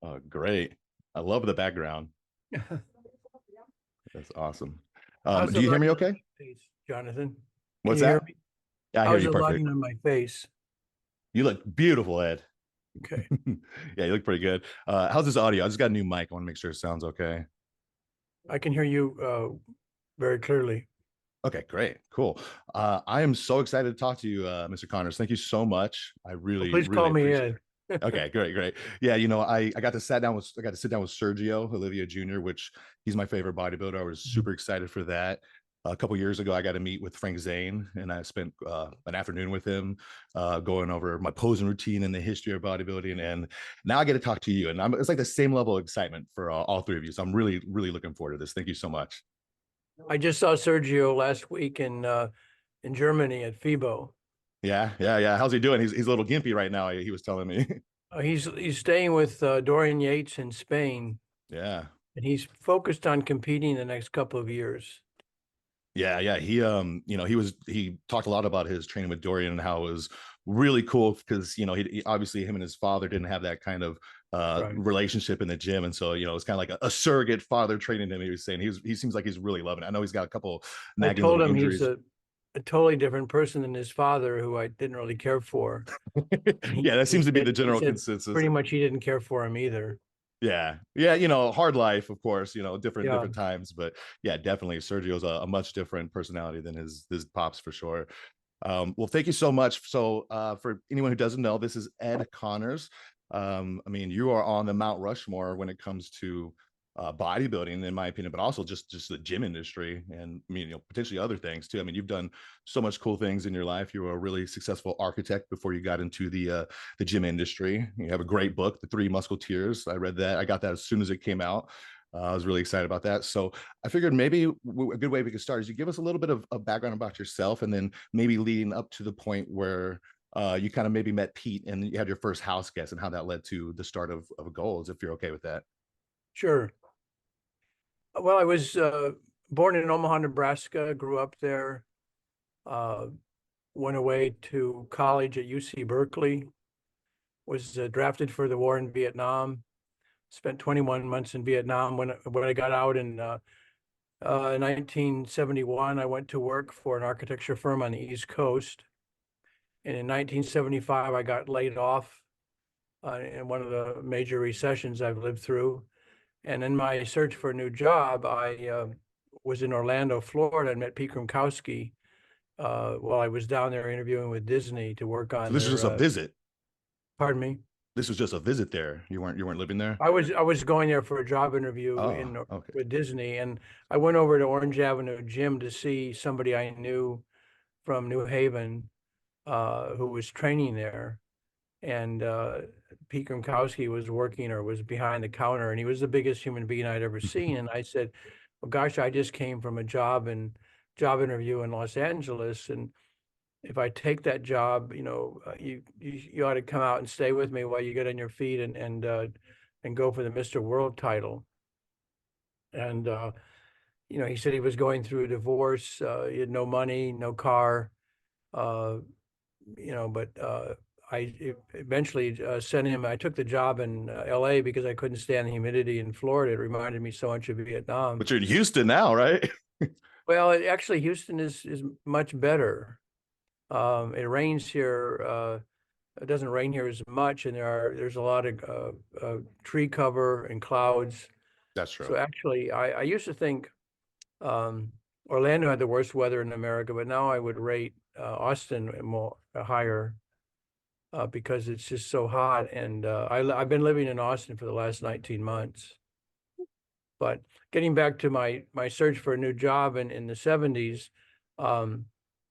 Oh, great. I love the background. That's awesome. How's Do the you hear me lighting on okay? my face, Jonathan? Can What's you hear that? me? Yeah, I hear How's you the perfect. lighting on my face? You look beautiful, Ed. Okay. Yeah, you look pretty good. How's this audio? I just got a new mic. I want to make sure it sounds okay. I can hear you very clearly. Okay, great. Cool. I am so excited to talk to you, Mr. Connors. Thank you so much. I Well, really, please really call me appreciate Ed. it. Okay, great, great. Yeah, I got to sit down with Sergio Olivia Jr., which he's my favorite bodybuilder. I was super excited for that. A couple years ago, I got to meet with Frank Zane, and I spent an afternoon with him, going over my posing routine and the history of bodybuilding. And now I get to talk to you, and it's like the same level of excitement for all three of you. So I'm really, really looking forward to this. Thank you so much. I just saw Sergio last week in Germany at FIBO. Yeah, yeah, yeah. How's he doing? He's a little gimpy right now. He was telling me. He's staying with Dorian Yates in Spain, Yeah. and he's focused on competing the next couple of years. Yeah, yeah. He talked a lot about his training with Dorian and how it was really cool because he obviously him and his father didn't have that kind of Right. relationship in the gym, and so it's kind of like a surrogate father training him. He was saying he seems like he's really loving it. I know he's got a couple I nagging told little him he's injuries. a totally different person than his father, who I didn't really care for. And Yeah, that seems to be the he general said consensus. pretty much he didn't care for him either. Yeah, yeah, hard life, of course, Yeah. different times, but yeah, definitely Sergio's a much different personality than his pops for sure. Well, thank you so much. So, for anyone who doesn't know, this is Ed Connors. I mean, you are on the Mount Rushmore when it comes to bodybuilding, in my opinion, but also just the gym industry, and I mean, potentially other things too. I mean, you've done so much cool things in your life. You were a really successful architect before you got into the gym industry. You have a great book, The Three Musketeers. I read that. I got that as soon as it came out. I was really excited about that. So I figured maybe a good way we could start is you give us a little bit of a background about yourself, and then maybe leading up to the point where you kind of maybe met Pete and you had your first house guest and how that led to the start of goals, if you're okay with that. Sure. Well, I was born in Omaha, Nebraska, grew up there, uh, went away to college at UC Berkeley, was drafted for the war in Vietnam, spent 21 months in Vietnam. When I got out in 1971, I went to work for an architecture firm on the East Coast. And in 1975, I got laid off in one of the major recessions I've lived through. And in my search for a new job, I was in Orlando, Florida, and met Pete Krumkowski while I was down there interviewing with Disney to work So on this was their, just a visit. pardon me. This was just a visit there. You weren't living there. I was going there for a job interview Oh, in okay. with Disney, and I went over to Orange Avenue Gym to see somebody I knew from New Haven who was training there. And Pete Gromkowski was working or was behind the counter, and he was the biggest human being I'd ever seen. And I said, "Well, gosh, I just came from a job interview in Los Angeles, and if I take that job, you ought to come out and stay with me while you get on your feet and go for the Mr. World title." And he said he was going through a divorce. He had no money, no car. Uh, but I eventually sent him. I took the job in LA because I couldn't stand the humidity in Florida. It reminded me so much of Vietnam. But you're in Houston now, right? Well, actually, Houston is much better. It rains here. It doesn't rain here as much, and there's a lot of tree cover and clouds. That's true. So actually, I used to think um, Orlando had the worst weather in America, but now I would rate Austin more higher because it's just so hot. And I've been living in Austin for the last 19 months. But getting back to my search for a new job in the 70s, um,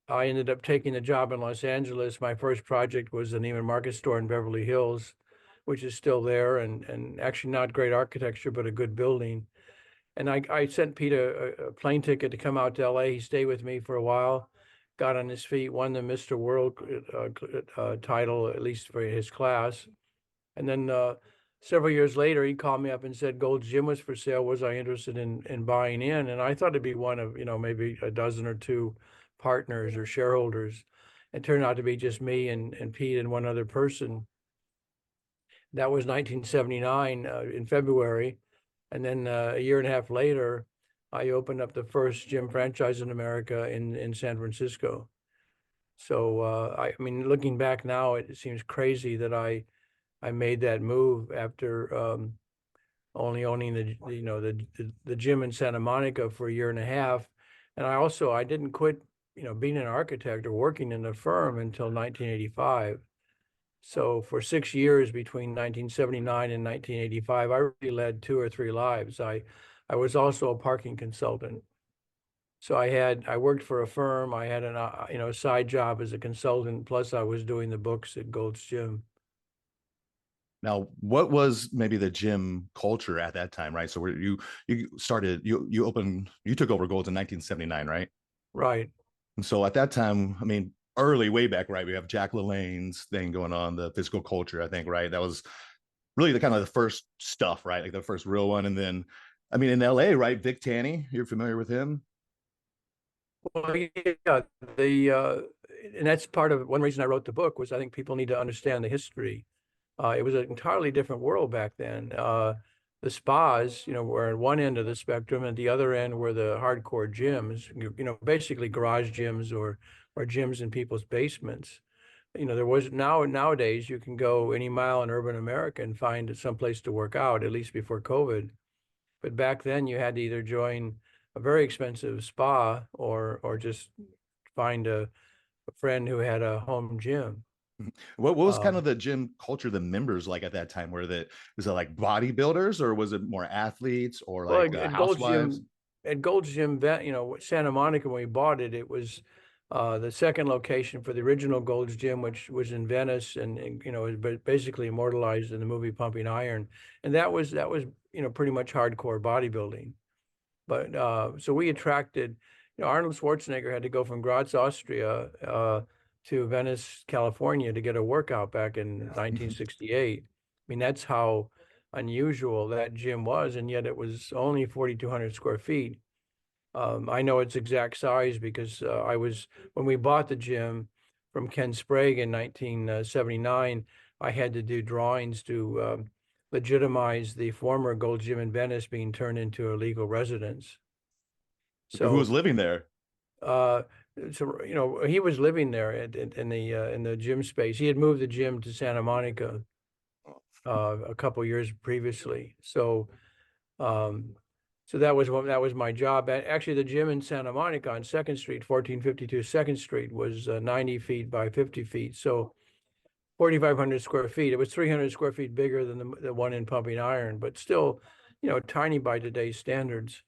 I ended up taking a job in Los Angeles. My first project was the Neiman Marcus store in Beverly Hills, which is still there and actually not great architecture, but a good building. And I sent Pete a plane ticket to come out to LA. He stayed with me for a while, got on his feet, won the Mr. World title, at least for his class. And then several years later, he called me up and said Gold's Gym was for sale. Was I interested in buying in? And I thought it'd be one of, maybe a dozen or two partners or shareholders. It turned out to be just me and Pete and one other person. That was 1979 in February. And then a year and a half later, I opened up the first gym franchise in America in San Francisco. So I mean, looking back now, it seems crazy that I made that move after only owning the gym in Santa Monica for a year and a half. And I didn't quit, being an architect or working in a firm until 1985. So for 6 years between 1979 and 1985, I really led 2 or 3 lives. I was also a parking consultant. So I worked for a firm. I had a side job as a consultant. Plus I was doing the books at Gold's Gym. Now, what was maybe the gym culture at that time, right? So where you started, you took over Gold's in 1979, right? Right. And so at that time, I mean, early, way back, right? We have Jack LaLanne's thing going on, the physical culture, I think, right? That was really the kind of the first stuff, right? Like the first real one. And then, I mean, in LA, right? Vic Tanny, you're familiar with him? Well, yeah, and that's part of one reason I wrote the book was I think people need to understand the history. It was an entirely different world back then. The spas, were at one end of the spectrum, and the other end were the hardcore gyms, basically garage gyms or gyms in people's basements. There was nowadays you can go any mile in urban America and find some place to work out, at least before COVID. But back then you had to either join a very expensive spa or just find a friend who had a home gym. What was kind Um, of the gym culture, the members like at that time? Was it like bodybuilders or was it more athletes or well, like housewives? At Gold's Gym, Santa Monica, when we bought it, it was the second location for the original Gold's Gym, which was in Venice, and was basically immortalized in the movie Pumping Iron, and that was pretty much hardcore bodybuilding. But so we attracted, Arnold Schwarzenegger had to go from Graz, Austria, to Venice, California to get a workout back in 1968. I mean, that's how unusual that gym was, and yet it was only 4,200 square feet. I know its exact size because when we bought the gym from Ken Sprague in 1979, I had to do drawings to legitimize the former Gold Gym in Venice being turned into a legal residence. Who was So, living there? uh, he was living there in the gym space. He had moved the gym to Santa Monica a couple years previously. Um, so that was my job. Actually, the gym in Santa Monica on Second Street, 1452 Second Street, was 90 feet by 50 feet. So 4,500 square feet. It was 300 square feet bigger than the one in Pumping Iron, but still, tiny by today's standards.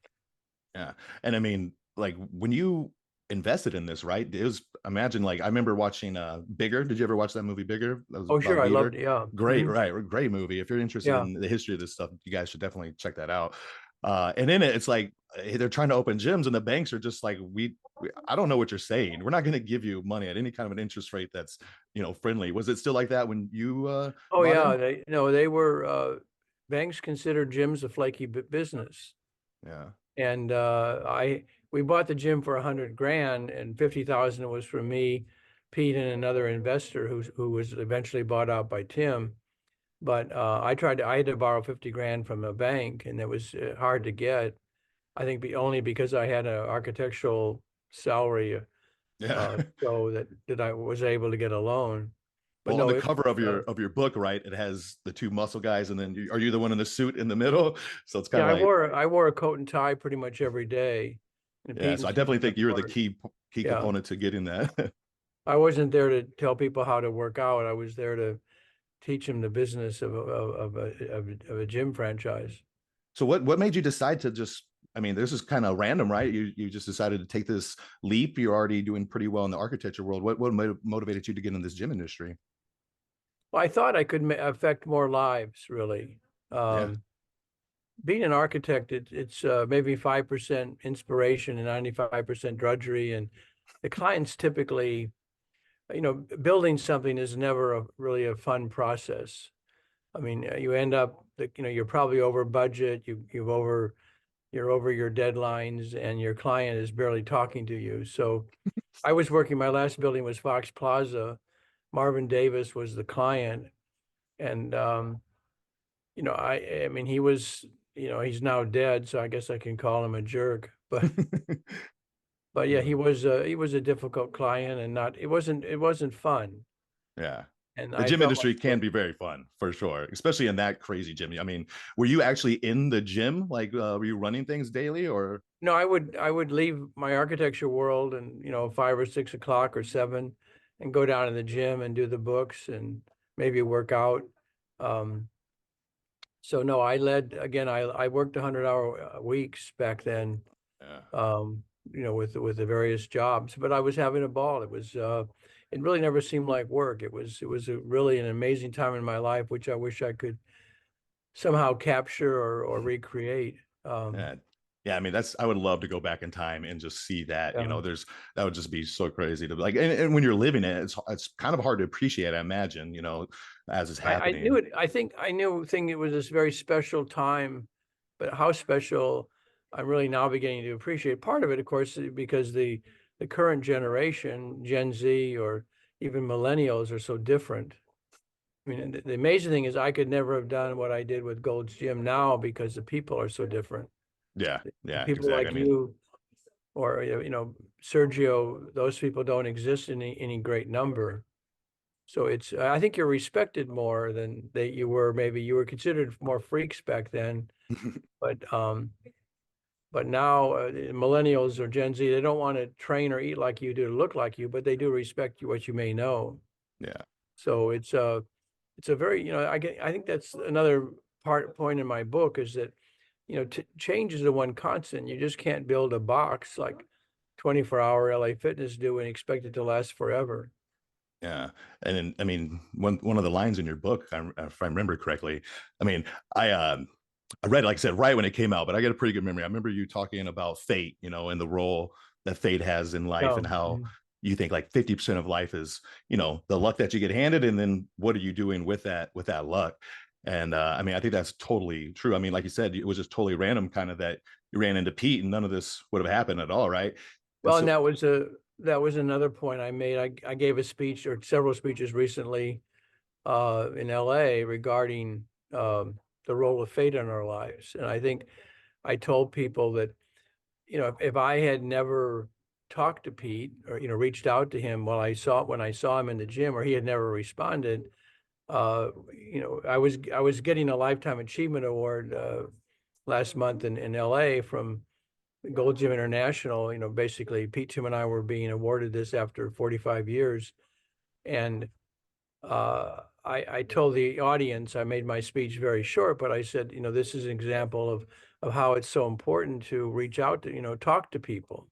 Yeah. And I mean, like when you invested in this, right? It was imagine like I remember watching Bigger. Did you ever watch that movie Bigger? That was Oh, sure. about I loved Bieber. it. Yeah. Great, Hmm. right? Great movie. If you're interested Yeah. in the history of this stuff, you guys should definitely check that out. And in it, it's like they're trying to open gyms, and the banks are just like, I don't know what you're saying. We're not going to give you money at any kind of an interest rate that's friendly. Was it still like that when you Oh, bought yeah. in? They were, banks considered gyms a flaky business. Yeah. And we bought the gym for 100 grand, and 50,000 was from me, Pete, and another investor who was eventually bought out by Tim. But I had to borrow 50 grand from a bank, and it was hard to get. I think only because I had an architectural salary, Yeah. so that I was able to get a loan. But Well, on no, the it cover of was, your book, right, it has the two muscle guys, and then are you the one in the suit in the middle? So it's kind yeah, of like, I wore a coat and tie pretty much every day, and yeah. Pete So and I Tim definitely were think you're the part. key Yeah, component to getting that. I wasn't there to tell people how to work out. I was there to teach them the business of a gym franchise. So what made you decide to just? I mean, this is kind of random, right? You just decided to take this leap. You're already doing pretty well in the architecture world. What motivated you to get in this gym industry? Well, I thought I could affect more lives, really. Yeah. Being an architect, it's maybe 5% inspiration and 95% drudgery, and the clients typically, building something is never really a fun process. I mean, you end up, you're probably over budget, you're over your deadlines, and your client is barely talking to you. So I was working, my last building was Fox Plaza. Marvin Davis was the client. And I mean, he was, he's now dead, so I guess I can call him a jerk. But yeah, Uh, he was a difficult client, and it wasn't fun. yeah. And The I gym felt industry can like, be very fun for sure, especially in that crazy gym. I mean, were you actually in the gym? Like, were you running things daily or? no, I would leave my architecture world and 5 or 6 o'clock or 7, and go down to the gym and do the books and maybe work out. Um, so no, I led again. I worked 100-hour weeks back then. Yeah. With the various jobs, but I was having a ball. It really never seemed like work. It was really an amazing time in my life, which I wish I could somehow capture or recreate. Um, Yeah. Yeah, I mean, I would love to go back in time and just see that. yeah. That would just be so crazy to like, and when you're living it, it's kind of hard to appreciate, I imagine, as it's I knew happening. it. I think it was this very special time, but how special I'm really now beginning to appreciate. Part of it, of course, because the current generation, Gen Z or even millennials, are so different. I mean, the amazing thing is I could never have done what I did with Gold's Gym now because the people are so different. Yeah, The yeah, people exactly. I like mean, you or Sergio, those people don't exist in any great number. So I think you're respected more than that you were. Maybe you were considered more freaks back then, but now millennials or Gen Z, they don't want to train or eat like you do to look like you, but they do respect you, what you may know. yeah. So it's a very, I think that's another point in my book is that, change is the one constant. You just can't build a box like 24-hour LA Fitness do and expect it to last forever. Yeah, and then, I mean, one of the lines in your book, if I remember correctly, I mean, I read it, like I said, right when it came out, but I got a pretty good memory. I remember you talking about fate, and the role that fate has in life, Yeah. and how Mhm. you think like 50% of life is, the luck that you get handed, and then what are you doing with that luck? And I mean, I think that's totally true. I mean, like you said, it was just totally random, kind of that you ran into Pete, and none of this would have happened at all, right? And Well, and so, that was another point I made. I gave a speech or several speeches recently in LA regarding the role of fate in our lives. And I think I told people that, if I had never talked to Pete or, reached out to him when I saw him in the gym, or he had never responded, I was getting a Lifetime Achievement Award last month in LA from Gold Gym International. Basically Pete, Tim and I were being awarded this after 45 years. And I told the audience, I made my speech very short, but I said, this is an example of how it's so important to reach out to, talk to people,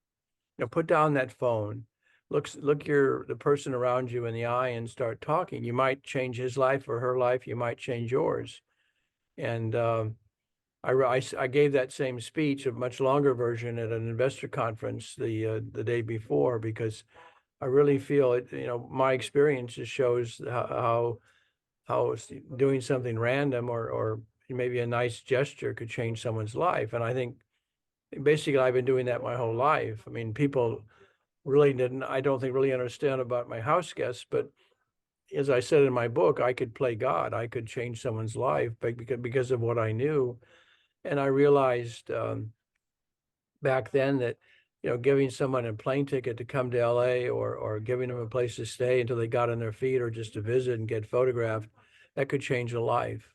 put down that phone, look the person around you in the eye and start talking. You might change his life or her life. You might change yours. And I gave that same speech, a much longer version, at an investor conference the day before, because I really feel it. My experience just shows how doing something random or maybe a nice gesture could change someone's life. And I think basically I've been doing that my whole life. I mean, people I don't think really understand about my house guests, but as I said in my book, I could play God. I could change someone's life because of what I knew. And I realized back then that, giving someone a plane ticket to come to LA, or giving them a place to stay until they got on their feet, or just to visit and get photographed, that could change a life.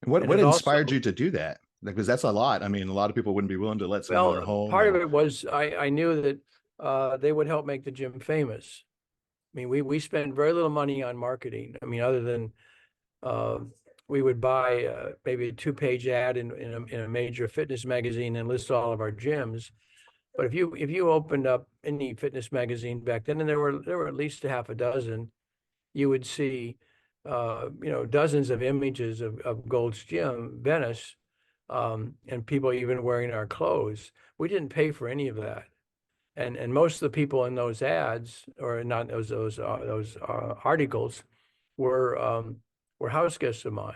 And what it also, inspired you to do that? Because that's a lot. I mean, a lot of people wouldn't be willing to let someone in their well, home, part of and it was I knew that they would help make the gym famous. I mean, we spend very little money on marketing. I mean, other than uh, we would buy maybe a 2-page ad in a major fitness magazine and list all of our gyms. But if you opened up any fitness magazine back then, and there were at least a half a dozen, you would see dozens of images of Gold's Gym, Venice, and people even wearing our clothes. We didn't pay for any of that. And most of the people in those ads, or not those articles, were house guests of mine.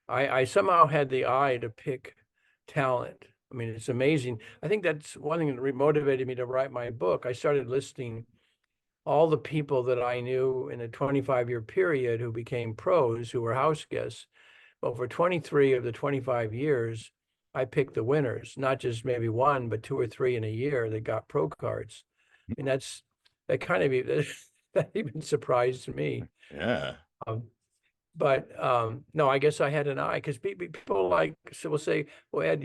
I somehow had the eye to pick talent. I mean, it's amazing. I think that's one thing that motivated me to write my book. I started listing all the people that I knew in a 25-year period who became pros, who were house guests. Well, for 23 of the 25 years, I picked the winners, not just maybe one, but two or three in a year that got pro cards. And that kind of that even surprised me. Yeah. Um, but no, I guess I had an eye because people like so will say, "Well, Ed,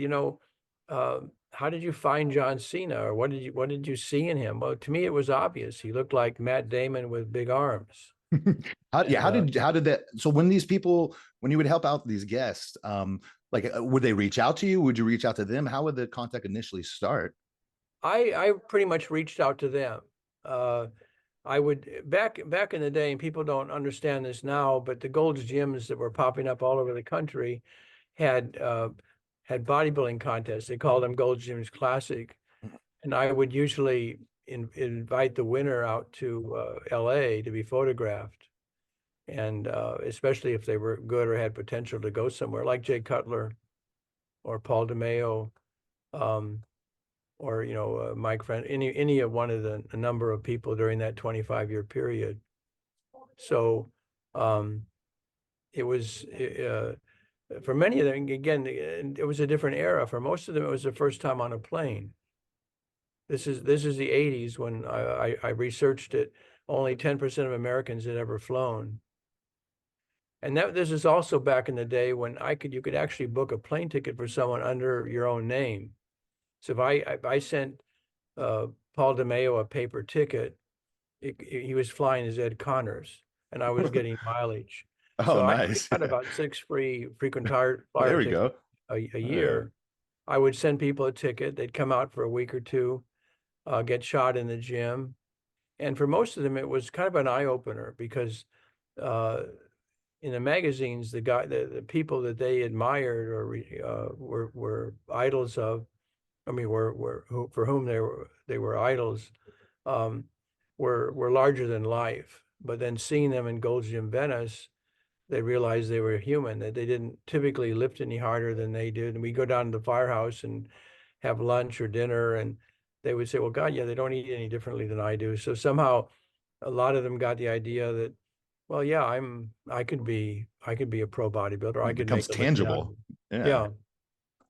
how did you find John Cena, or what did you see in him?" Well, to me, it was obvious. He looked like Matt Damon with big arms. Yeah, And how did that, so when these people, when you would help out these guests, like would they reach out to you? Would you reach out to them? How would the contact initially start? I pretty much reached out to them. Uh, I would back in the day, and people don't understand this now, but the Gold's gyms that were popping up all over the country had had bodybuilding contests. They called them Gold's Gyms Classic, and I would usually invite the winner out to LA to be photographed, and especially if they were good or had potential to go somewhere, like Jay Cutler or Paul DeMeo, um, or Mike Friend, any of one of a number of people during that 25-year period. So um, it was for many of them, again, it was a different era. For most of them, it was their first time on a plane. This is the 80s when I researched it. Only 10% of Americans had ever flown. And this is also back in the day when you could actually book a plane ticket for someone under your own name. So if I sent Paul DeMeo a paper ticket, he was flying as Ed Connors, and I was getting mileage. Oh, So I nice. got about 6 free frequent There flyer we tickets go. a Yeah. year. I would send people a ticket. They'd come out for a week or two, get shot in the gym. And for most of them, it was kind of an eye opener because uh, in the magazines, the people that they admired or were idols of, I mean, for whom they were idols, um, were larger than life. But then seeing them in Gold's Gym Venice, they realized they were human, that they didn't typically lift any harder than they did. And we go down to the firehouse and have lunch or dinner, and they would say, well, God, yeah, they don't eat any differently than I do. So somehow a lot of them got the idea that, well, yeah, I could be a pro bodybuilder. I It could becomes make a living out of tangible. it. Yeah. Yeah.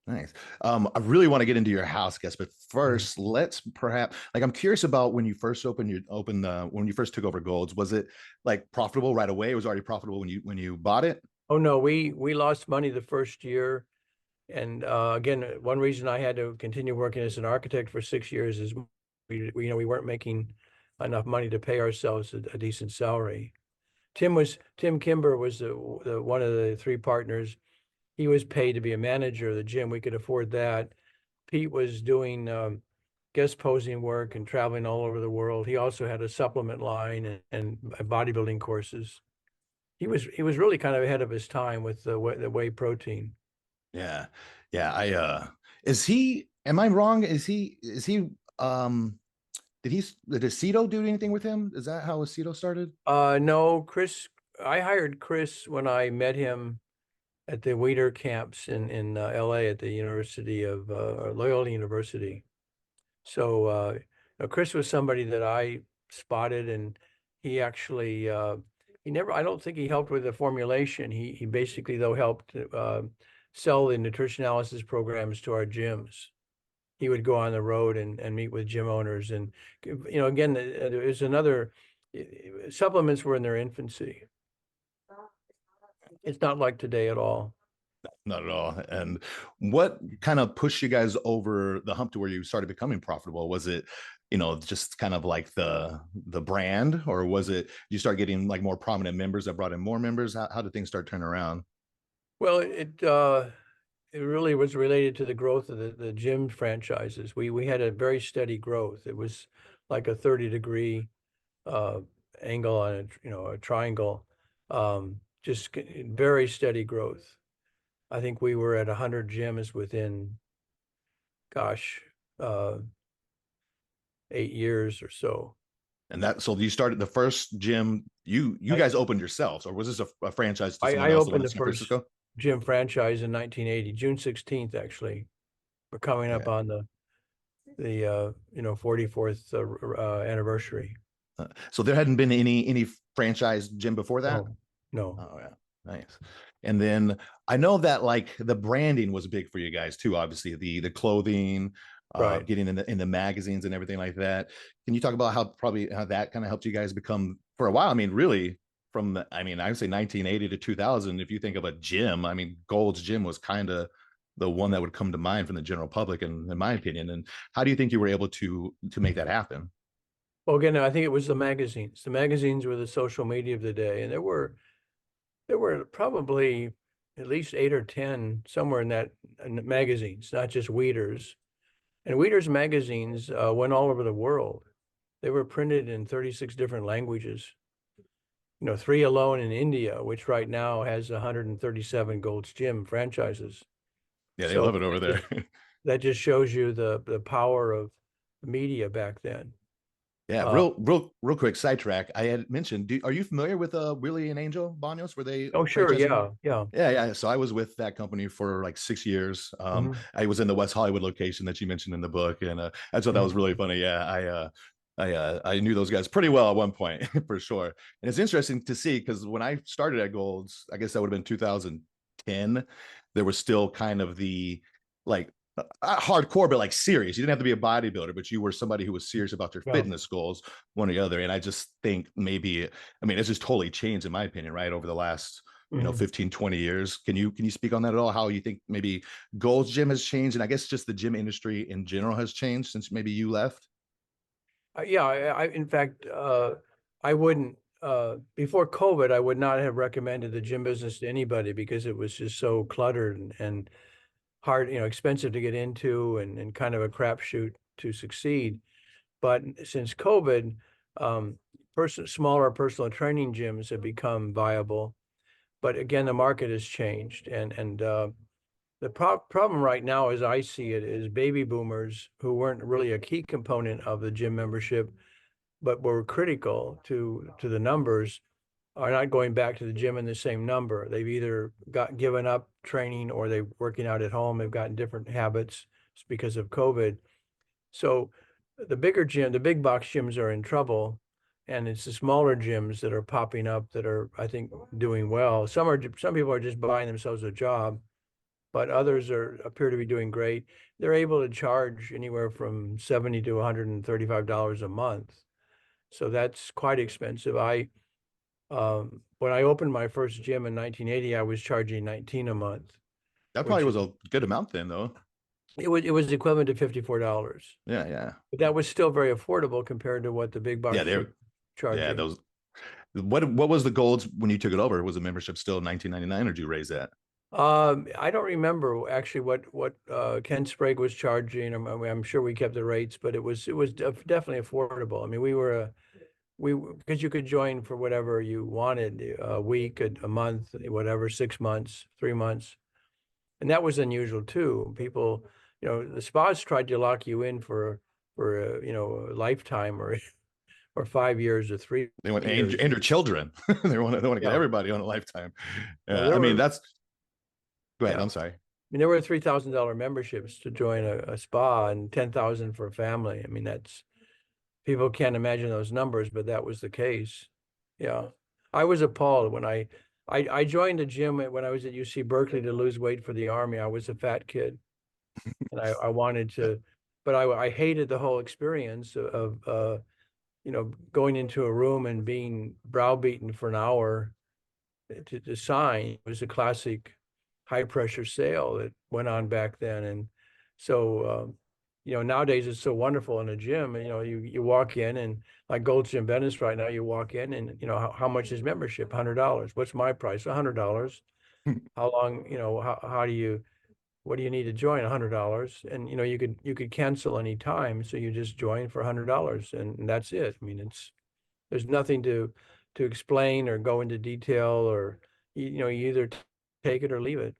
Nice. I really want to get into your house guest, but Mhm. first, let's perhaps, like, I'm curious about when you first when you first took over Golds. Was it like profitable right away? It was already profitable when you bought it. Oh no, we lost money the first year. And again, one reason I had to continue working as an architect for 6 years is we weren't making enough money to pay ourselves a decent salary. Tim Kimber was the one of the three partners. He was paid to be a manager of the gym. We could afford that. Pete was doing guest posing work and traveling all over the world. He also had a supplement line and bodybuilding courses. He was really kind of ahead of his time with the whey protein. Yeah. Yeah. Is he, am I wrong? Um, did Aceto do anything with him? Is that how Aceto started? No, Chris. I hired Chris when I met him at the Weider camps in LA at the University of Loyola University. So Chris was somebody that I spotted, and he actually he never. I don't think he helped with the formulation. He basically though helped sell the nutrition analysis programs to our gyms. He would go on the road and meet with gym owners, and again, there's another. Supplements were in their infancy. It's not like today at all. Not at all. And what kind of pushed you guys over the hump to where you started becoming profitable? Was it, just kind of like the brand, or was it you start getting like more prominent members that brought in more members? How did things start turning around? Well, it really was related to the growth of the gym franchises. We had a very steady growth. It was like a 30-degree uh, angle on a triangle. Just very steady growth. I think we were at 100 gyms within, gosh, uh, 8 years or so. And that, so you started the first gym, you I, guys opened yourselves, or was this a franchise to I, someone I else, the one opened in the San first Francisco? gym franchise in 1980, June 16th, actually. We're coming up Okay. on the 44th anniversary. So there hadn't been any franchise gym before that? No, no. Oh yeah, nice. And then I know that like the branding was big for you guys too. Obviously, the clothing, Right. getting in the magazines and everything like that. Can you talk about how that kind of helped you guys become for a while? I mean, really, from I mean, I would say 1980 to 2000. If you think of a gym, I mean, Gold's Gym was kind of the one that would come to mind from the general public, in my opinion. And how do you think you were able to make that happen? Well, again, I think it was the magazines. The magazines were the social media of the day, and there were probably at least 8 or 10 somewhere in magazines, not just Weeders. And Weeders magazines went all over the world. They were printed in 36 different languages. You know, three alone in India, which right now has 137 Gold's Gym franchises. Yeah, they So love it over there. that just shows you the power of media back then. Yeah, Uh, real quick sidetrack. I had mentioned, are you familiar with Willie and Angel Banos? Were they oh, sure, franchising? yeah, yeah. Yeah, yeah. So I was with that company for like 6 years. Mhm, I was in the West Hollywood location that you mentioned in the book, and I thought that was mhm. really funny. Yeah, I knew those guys pretty well at one point for sure. And it's interesting to see because when I started at Gold's, I guess that would have been 2010. There was still kind of the like hardcore, but like serious. You didn't have to be a bodybuilder, but you were somebody who was serious about your Yeah. fitness goals, one or the other. And I just think maybe, I mean, it's just totally changed in my opinion, right? Over the last, Mhm. 15, 20 years. Can you speak on that at all? How you think maybe Gold's Gym has changed? And I guess just the gym industry in general has changed since maybe you left? Yeah, in fact, I wouldn't, before COVID, I would not have recommended the gym business to anybody because it was just so cluttered and hard, expensive to get into and kind of a crapshoot to succeed. But since COVID, um, smaller personal training gyms have become viable. But again, the market has changed, and the problem right now, as I see it, is baby boomers who weren't really a key component of the gym membership, but were critical to the numbers, are not going back to the gym in the same number. They've either got given up training or they're working out at home. They've gotten different habits because of COVID. So the big box gyms are in trouble, and it's the smaller gyms that are popping up that are, I think, doing well. Some people are just buying themselves a job, but others appear to be doing great. They're able to charge anywhere from 70 to $135 a month. So that's quite expensive. When I opened my first gym in 1980, I was charging 19 a month, That probably which was a good amount then, though. it was equivalent to $54. Yeah, yeah, But that was still very affordable compared to what the big yeah. box They're gyms yeah. charging. Those what was the goals when you took it over? Was the membership still 1999, or did you raise that? I don't remember actually what Ken Sprague was charging. I'm sure we kept the rates, but it was definitely affordable. I mean, because you could join for whatever you wanted, a week, a month, whatever, 6 months, 3 months. And that was unusual too. People, the spas tried to lock you in for a lifetime or 5 years or three They want years. and your children. They want to get Yeah. everybody on a lifetime. No, Yeah, I mean that's. Go ahead. yeah. I'm sorry. I mean, there were $3,000 memberships to join a spa and 10,000 for a family. I mean, people can't imagine those numbers, but that was the case. Yeah. I was appalled when I joined a gym when I was at UC Berkeley to lose weight for the Army. I was a fat kid and I wanted to, but I hated the whole experience of going into a room and being browbeaten for an hour to sign. It was a classic high pressure sale that went on back then. And so, nowadays it's so wonderful in a gym. You walk in and like Gold's Gym Venice right now, you walk in and, how much is membership? $100. What's my price? $100. How long, what do you need to join? $100. And, you could cancel any time. So you just join for $100 and that's it. I mean, there's nothing to explain or go into detail or you either take it or leave it.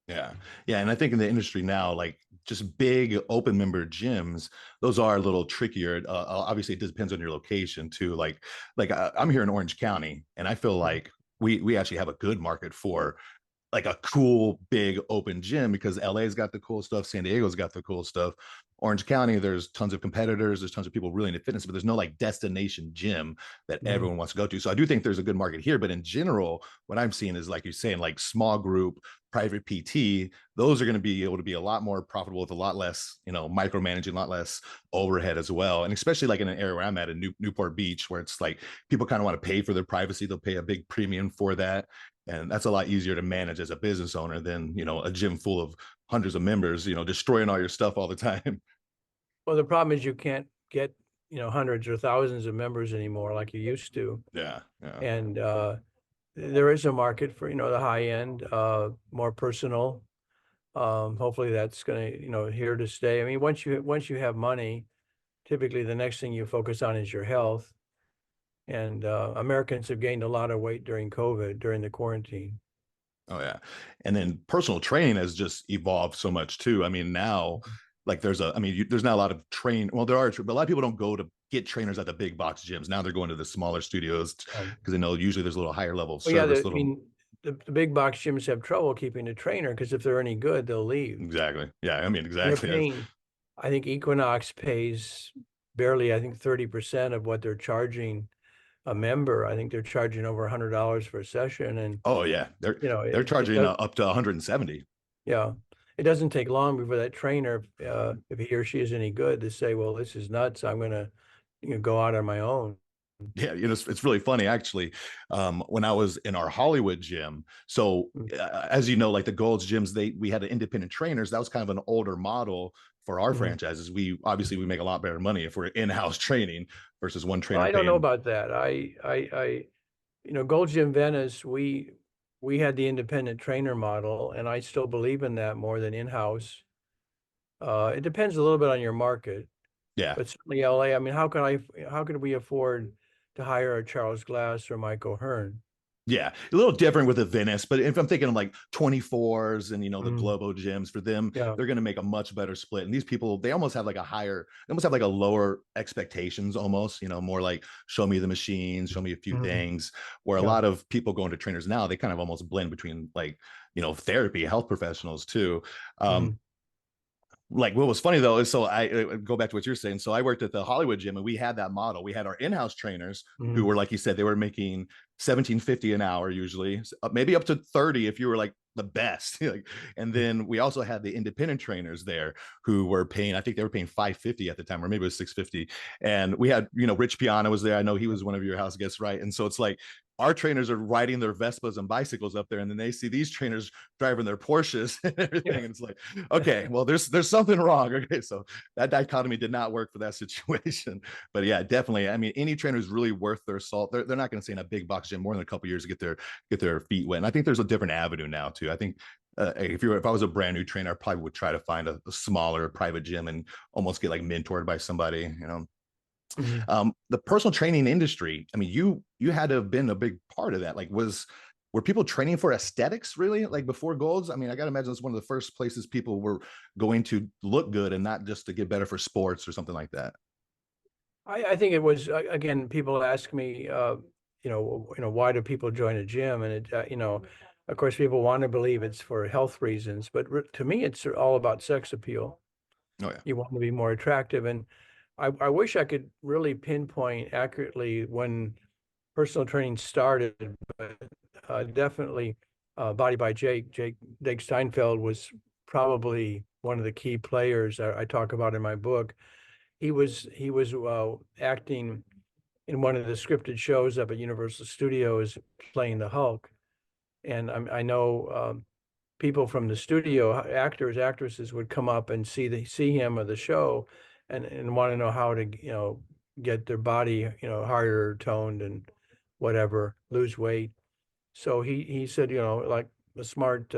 Yeah. Yeah. And I think in the industry now, like just big open member gyms, those are a little trickier. Obviously, it depends on your location too. Like I'm here in Orange County, and I feel like we actually have a good market for like a cool big open gym, because LA's got the cool stuff, San Diego's got the cool stuff. Orange County, there's tons of competitors, there's tons of people really into fitness, but there's no like destination gym that Mhm. everyone wants to go to. So I do think there's a good market here, but in general, what I'm seeing is, like you're saying, like small group, private PT, those are going to be able to be a lot more profitable with a lot less, micromanaging, a lot less overhead as well. And especially like in an area where I'm at, in Newport Beach, where it's like people kind of want to pay for their privacy, they'll pay a big premium for that. And that's a lot easier to manage as a business owner than, a gym full of hundreds of members, destroying all your stuff all the time. Well, the problem is you can't get, hundreds or thousands of members anymore like you used to. Yeah. Yeah. And there is a market for, the high end, more personal. Hopefully that's going to, here to stay. I mean, once you have money, typically the next thing you focus on is your health. And Americans have gained a lot of weight during COVID, during the quarantine. Oh yeah. And then personal training has just evolved so much too. I mean, now like there's not a lot of well, there are, but a lot of people don't go to get trainers at the big box gyms. Now they're going to the smaller studios Um, because they know usually there's a little higher level of well, yeah, service, I mean, the big box gyms have trouble keeping a trainer because if they're any good, they'll leave. exactly. Yeah. I mean, And they're exactly. paying, I think Equinox pays barely, I think 30% of what they're charging a member. I think they're charging over $100 for a session. And, Oh yeah. They're it charging does, up to 170. yeah, it doesn't take long before that trainer, if he or she is any good, to say, well, this is nuts. I'm going to, go out on my own. Yeah, it's really funny actually. When I was in our Hollywood gym, so Mm, as you know, like the Gold's gyms, we had independent trainers. That was kind of an older model for our mhm. franchises. We make a lot better money if we're in-house training versus one Well, trainer I don't know paying. about that. Gold Gym Venice, we had the independent trainer model, and I still believe in that more than in-house. It depends a little bit on your market, Yeah. but certainly LA. I mean, how could we afford to hire a Charles Glass or Mike O'Hearn? Yeah, a little different with the Venice, but if I'm thinking of like 24s and the Mm, Globo gyms, for them, yeah. they're going to make a much better split. And these people, they almost have like they almost have like a lower expectations, almost, more like show me the machines, show me a few Mhm. things. Where a Yeah. lot of people going to trainers now, they kind of almost blend between like therapy, health professionals too. Um, Mhm. like what was funny though is, so I go back to what you're saying. So I worked at the Hollywood gym and we had that model. We had our in-house trainers who Mhm. were, like you said, they were making 17.50 an hour usually, maybe up to 30 if you were like the best. Like, and then we also had the independent trainers there who were paying, I think they were paying 550 at the time, or maybe it was 650. And we had, Rich Piana was there. I know he was one of your house guests, right? And so it's like our trainers are riding their Vespas and bicycles up there, and then they see these trainers driving their Porsches and everything. Yeah. And it's like, okay, well, there's something wrong. Okay, so that dichotomy did not work for that situation. But yeah, definitely. I mean, any trainer is really worth their salt. They're not going to stay in a big box gym more than a couple years to get their feet wet. And I think there's a different avenue now too. I think if I was a brand new trainer, I probably would try to find a smaller private gym and almost get like mentored by somebody. Mhm. The personal training industry, I mean, you had to have been a big part of that. Like, were people training for aesthetics really, like before Golds? I mean, I gotta imagine it's one of the first places people were going to look good and not just to get better for sports or something like that. I think it was, again, people ask me, why do people join a gym? And of course, people want to believe it's for health reasons, but to me, it's all about sex appeal. Oh yeah. You want to be more attractive. And I wish I could really pinpoint accurately when personal training started, but definitely Body by Jake Steinfeld was probably one of the key players I talk about in my book. He was acting in one of the scripted shows up at Universal Studios playing the Hulk. And I know people from the studio, actors, actresses would come up and see him or the show and want to know how to, get their body, harder toned and whatever, lose weight. So he said, like a smart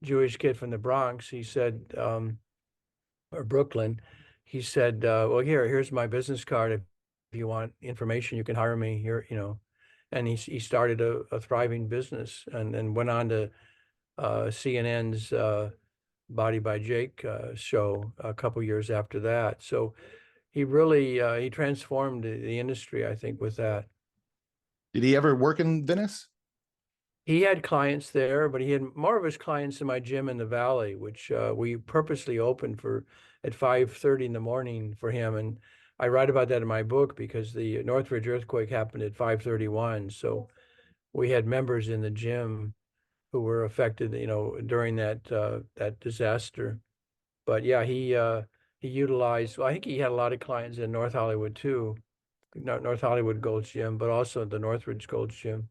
Jewish kid from the Bronx, he said, or Brooklyn, he said, well, here's my business card. If you want information, you can hire me here, And he started a thriving business and went on to CNN's Body by Jake show a couple years after that. So he really he transformed the industry, I think, with that. Did he ever work in Venice? He had clients there, but he had more of his clients in my gym in the Valley, which we purposely opened for at 5:30 in the morning for him. And I write about that in my book because the Northridge earthquake happened at 5:31. So we had members in the gym who were affected, during that disaster. But yeah, he utilized. Well, I think he had a lot of clients in North Hollywood too, not North Hollywood Gold's Gym, but also the Northridge Gold's Gym.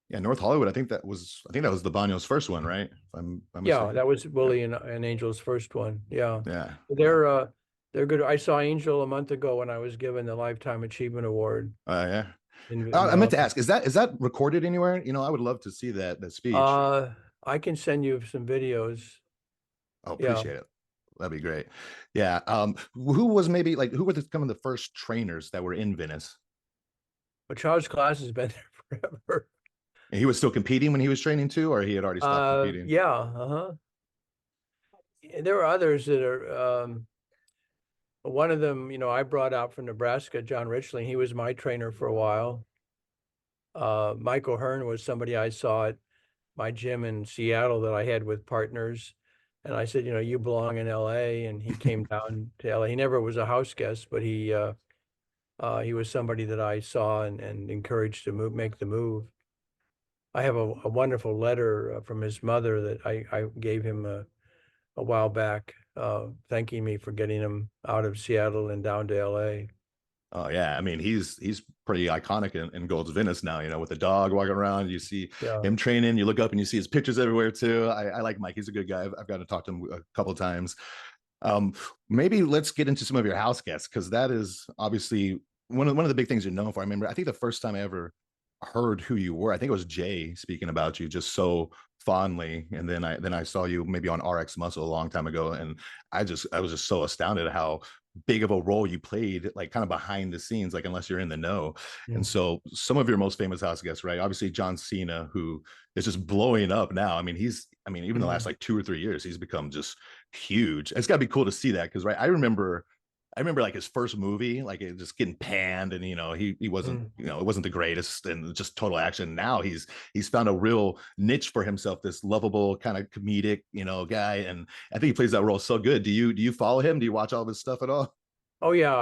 Yeah, North Hollywood. I think that was the Banyo's first one, right? If I'm Yeah, mistaken. that was Yeah. Willie and Angel's first one. Yeah. Yeah. Yeah. They're good. I saw Angel a month ago when I was given the Lifetime Achievement Award Yeah. in I meant to Malibu. ask, is that recorded anywhere? I would love to see that speech. I can send you some videos. Oh, Yeah. appreciate it. That'd be great. Yeah. Who was maybe like who were some of the first trainers that were in Venice? But Charles Glass has been there forever. And he was still competing when he was training too, or he had already stopped competing? Yeah, uh-huh. There are others that are one of them, I brought out from Nebraska, John Richling. He was my trainer for a while. Michael Hearn was somebody I saw at my gym in Seattle that I had with partners. And I said, you belong in LA. And he came down to LA. He never was a house guest, but he was somebody that I saw and encouraged to make the move. I have a wonderful letter from his mother that I gave him a while back, thanking me for getting him out of Seattle and down to LA. Oh yeah, I mean he's pretty iconic in Gold's Venice now. With the dog walking around, you see Yeah. him training. You look up and you see his pictures everywhere too. I like Mike. He's a good guy. I've got to talk to him a couple of times. Um, Maybe let's get into some of your house guests because that is obviously one of the big things you're known for. I remember I think the first time I ever heard who you were, I think it was Jay speaking about you just so fondly, and then I saw you maybe on RX Muscle a long time ago, and I was just so astounded at how big of a role you played, like kind of behind the scenes, like unless you're in the know. And Mm. so some of your most famous house guests, right? Obviously John Cena, who is just blowing up now. Even the last Mm. like 2 or 3 years, he's become just huge. It's got to be cool to see that because right, I remember like his first movie, like it just getting panned, and he wasn't, Mm. it wasn't the greatest, and just total action. Now he's found a real niche for himself, this lovable kind of comedic, guy, and I think he plays that role so good. Do you follow him? Do you watch all of his stuff at all? Oh yeah,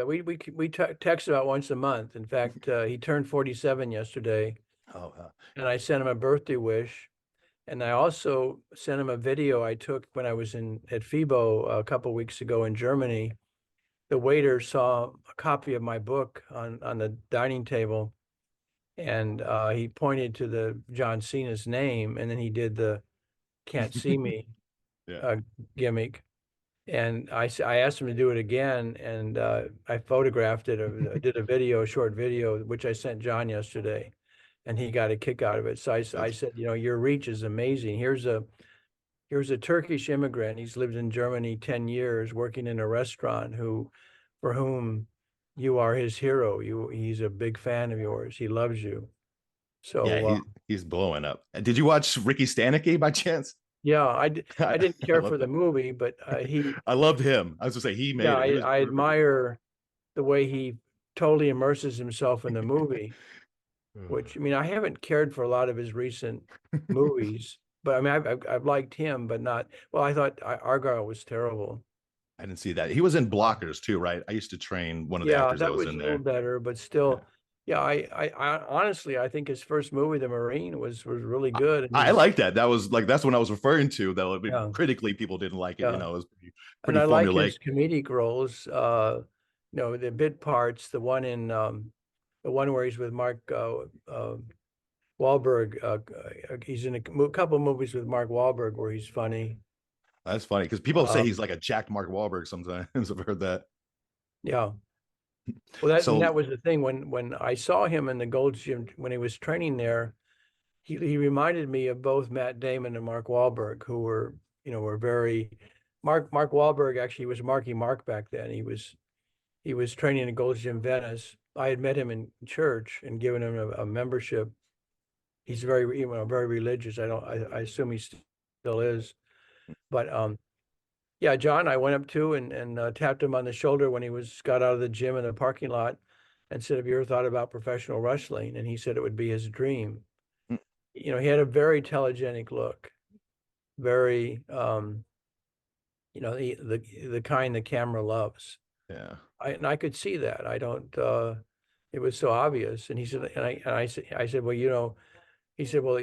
we text about once a month. In fact, he turned 47 yesterday, Oh, and I sent him a birthday wish. And I also sent him a video I took when I was at FIBO a couple of weeks ago in Germany. The waiter saw a copy of my book on the dining table, and he pointed to the John Cena's name, and then he did the "Can't see me" yeah. uh, gimmick. And I asked him to do it again, and I photographed it, did a short video, which I sent John yesterday, and he got a kick out of it. So I That's said, your reach is amazing. Here's a Turkish immigrant. He's lived in Germany 10 years, working in a restaurant, for whom you are his hero. He's a big fan of yours. He loves you. yeah, So he's blowing up. Did you watch Ricky Stanicky by chance? yeah, I I, didn't I care love for the that. movie, but I loved him. I was gonna say he yeah, made it. He was I perfect. admire the way he totally immerses himself in the movie. Which, I mean, I haven't cared for a lot of his recent movies, but I mean, I've liked him, but not. Well, I thought Argyle was terrible. I didn't see that. He was in Uh, Blockers too, right? I used to train one of the yeah, actors that that was was a in little there. better, but Yeah. still, yeah. I honestly, I think his first movie, The Marine, was really good, and I he's like that. That was like that's when I was referring to that. yeah, critically, people didn't like it. yeah, It was and pretty I like formulaic. his comedic roles. The bit parts, the one where he's with Mark Wahlberg. He's in a couple movies with Mark Wahlberg where he's funny. That's funny because people say he's Um, like a jacked Mark Wahlberg. Sometimes I've heard that. yeah. Well, that So was the thing when I saw him in the Gold's Gym when he was training there. He reminded me of both Matt Damon and Mark Wahlberg, who were very. Mark Wahlberg actually was Marky Mark back then. He was training in Gold's Gym Venice. I had met him in church and given him a membership. He's very religious. I assume he still is. But yeah, John, I went up to and tapped him on the shoulder when he got out of the gym in the parking lot and said, "Have you ever thought about professional wrestling?" And he said it would be his dream. he had a very telegenic look, very, the kind the camera loves. Yeah. And I could see that. I don't, it was so obvious. And he said, I said, well, he said, well,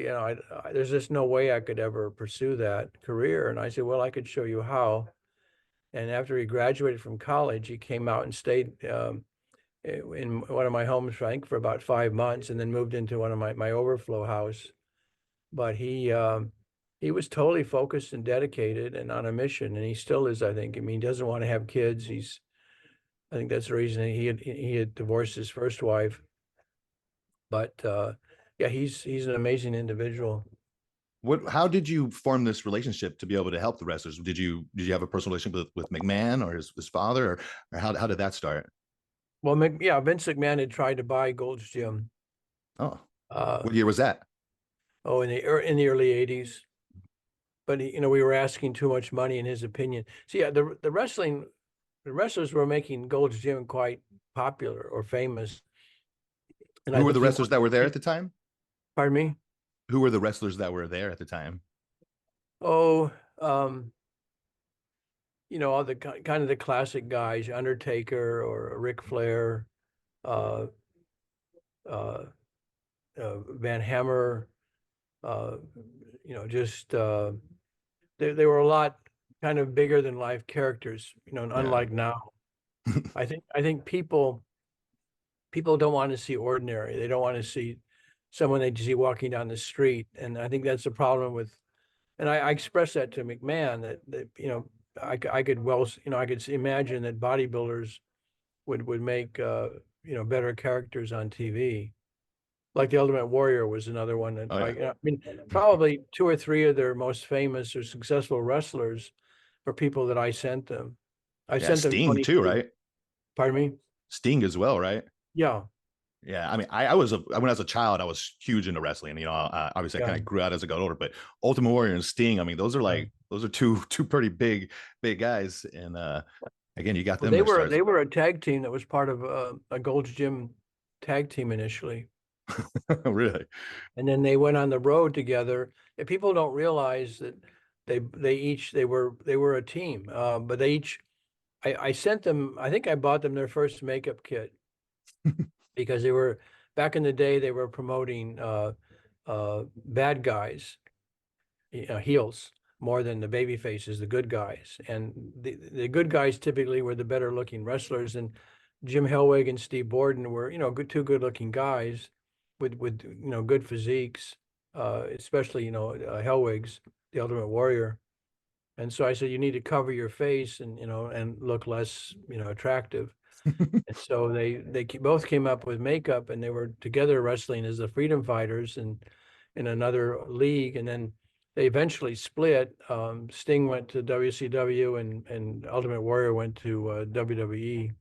there's just no way I could ever pursue that career. And I said, well, I could show you how. And after he graduated from college, he came out and stayed in one of my homes, I think, for about 5 months, and then moved into one of my overflow house. But he was totally focused and dedicated and on a mission, and he still is, I think. I mean, he doesn't want to have kids. I think that's the reason he had divorced his first wife. But yeah, he's an amazing individual. How did you form this relationship to be able to help the wrestlers? Did you have a personal relationship with McMahon or his father, or how did that start? Well, yeah, Vince McMahon had tried to buy Gold's Gym. Oh, Uh, what year was that? in the early '80s, but we were asking too much money in his opinion. So yeah, the wrestlers were making Gold's Gym quite popular or famous, and Who I were think the wrestlers that were there at the time? pardon me. Who were the wrestlers that were there at the time? Oh, all the kind of the classic guys, Undertaker or Ric Flair, uh, uh, Van Hammer, uh, just they were a lot kind of bigger than life characters, and Yeah. unlike now. I think people don't want to see ordinary. They don't want to see someone they see walking down the street. And I think that's the problem with, and I expressed that to McMahon that I could I could imagine that bodybuilders would make, better characters on TV. Like the Ultimate Warrior was another one that Oh yeah. I mean, probably two or three of their most famous or successful wrestlers were people that I sent them. I Yeah. sent them Sting too, 23. right? Pardon me? Sting as well, right? Yeah, Yeah, I mean, I was when I was a child, I was huge into wrestling. Obviously, I yeah, kind of grew out as I got older. But Ultimate Warrior and Sting, I mean, yeah. those are two pretty big guys. And again, you got Well, them they their were stars. they were a tag team that was part of a Gold's Gym tag team initially, Really? and then they went on the road together. And people don't realize that they were a team, but they each I sent them. I think I bought them their first makeup kit because they were back in the day they were promoting bad guys, heels more than the baby faces, the good guys. And the good guys typically were the better looking wrestlers. And Jim Hellwig and Steve Borden were, two good looking guys with good physiques, especially, Hellwig's, the Ultimate Warrior. And so I said, you need to cover your face and look less, attractive. And so they both came up with makeup, and they were together wrestling as the Freedom Fighters and in another league. And then they eventually split. Sting went to WCW, and Ultimate Warrior went to WWE.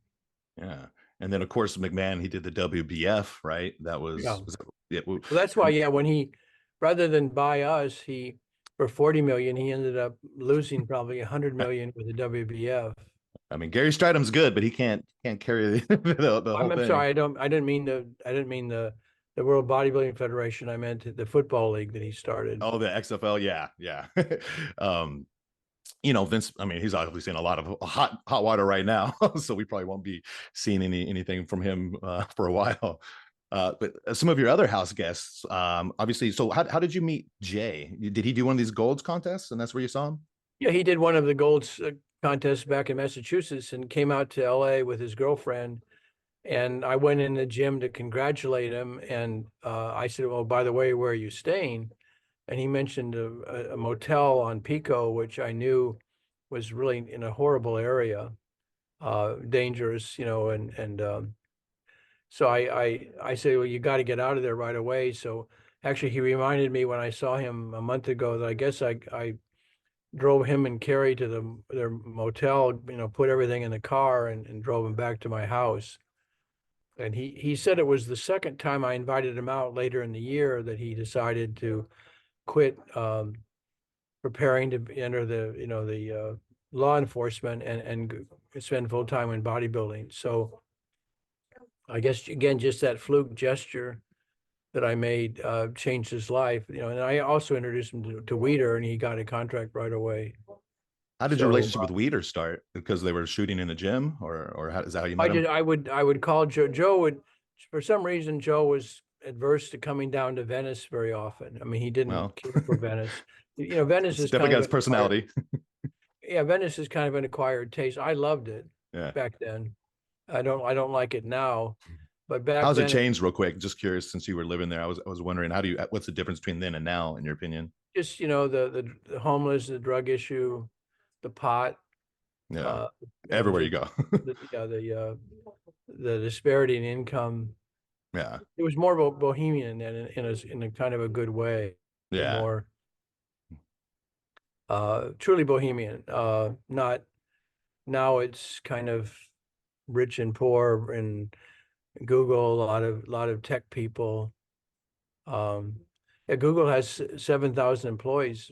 Yeah. And then of course McMahon, he did the WBF, right? Yeah. Yeah. Well, that's why, yeah, when rather than buy us, for 40 million, he ended up losing probably 100 million with the WBF. I mean, Gary Stridom's good, but he can't carry the whole I'm thing. sorry, I didn't mean the World Bodybuilding Federation. I meant the football league that he started. Oh, the XFL, yeah. um, Vince, I mean, he's obviously seeing a lot of hot water right now, so we probably won't be seeing anything from him for a while. But some of your other house guests, obviously. So how did you meet Jay? Did he do one of these golds contests, and that's where you saw him? Yeah, he did one of the golds contests back in Massachusetts and came out to LA with his girlfriend. And I went in the gym to congratulate him. And I said, well, by the way, where are you staying? And he mentioned a motel on Pico, which I knew was really in a horrible area, dangerous, and so I say, well, you got to get out of there right away. So actually, he reminded me when I saw him a month ago that I guess I drove him and Carrie to their motel, put everything in the car and drove him back to my house. And he said it was the second time I invited him out later in the year that he decided to quit preparing to enter the law enforcement and spend full time in bodybuilding. So I guess again, just that fluke gesture that I made changed his life. You know, and I also introduced him to Weider, and he got a contract right away. How did your So relationship with Weider start? Because they were shooting in a gym, or is that how you met I him? did. I would call Joe. Joe would, for some reason, Joe was adverse to coming down to Venice very often. I mean, he didn't Well, care for Venice. You know, Venice it's is definitely kind got of his an acquired. personality. Yeah, Venice is kind of an acquired taste. I loved it Yeah. back then. I don't like it now, but back How's it then it changed, real quick? Just curious, since you were living there, I was wondering, what's the difference between then and now, in your opinion? just, you know, the homeless, the drug issue, the pot, Yeah, uh, everywhere you just go. the disparity in income. Yeah, It was more bohemian and in a kind of a good way, yeah, more truly bohemian. Not now it's kind of rich and poor and Google, a lot of tech people. Um, yeah, Google has 7,000 employees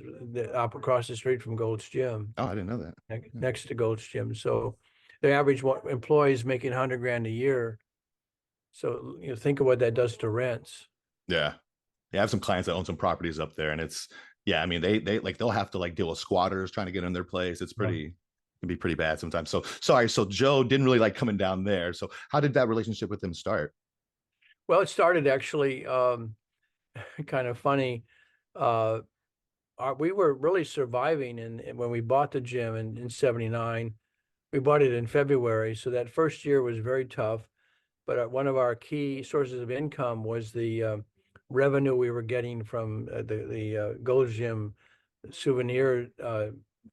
up across the street from Gold's Gym, oh, I didn't know that. Yeah, next to Gold's Gym. So the average employee is making 100 grand a year. So you know, think of what that does to rents. yeah. I have some clients that own some properties up there, and it's, yeah, I mean, they like, they'll have to like deal with squatters trying to get in their place. It's Yeah. pretty, can be pretty bad sometimes. So sorry, so Joe didn't really like coming down there. So how did that relationship with him start? Well, it started actually kind of funny. Uh, we were really surviving and when we bought the gym in 79. We bought it in February, so that first year was very tough. But one of our key sources of income was the revenue we were getting from the Gold's Gym souvenir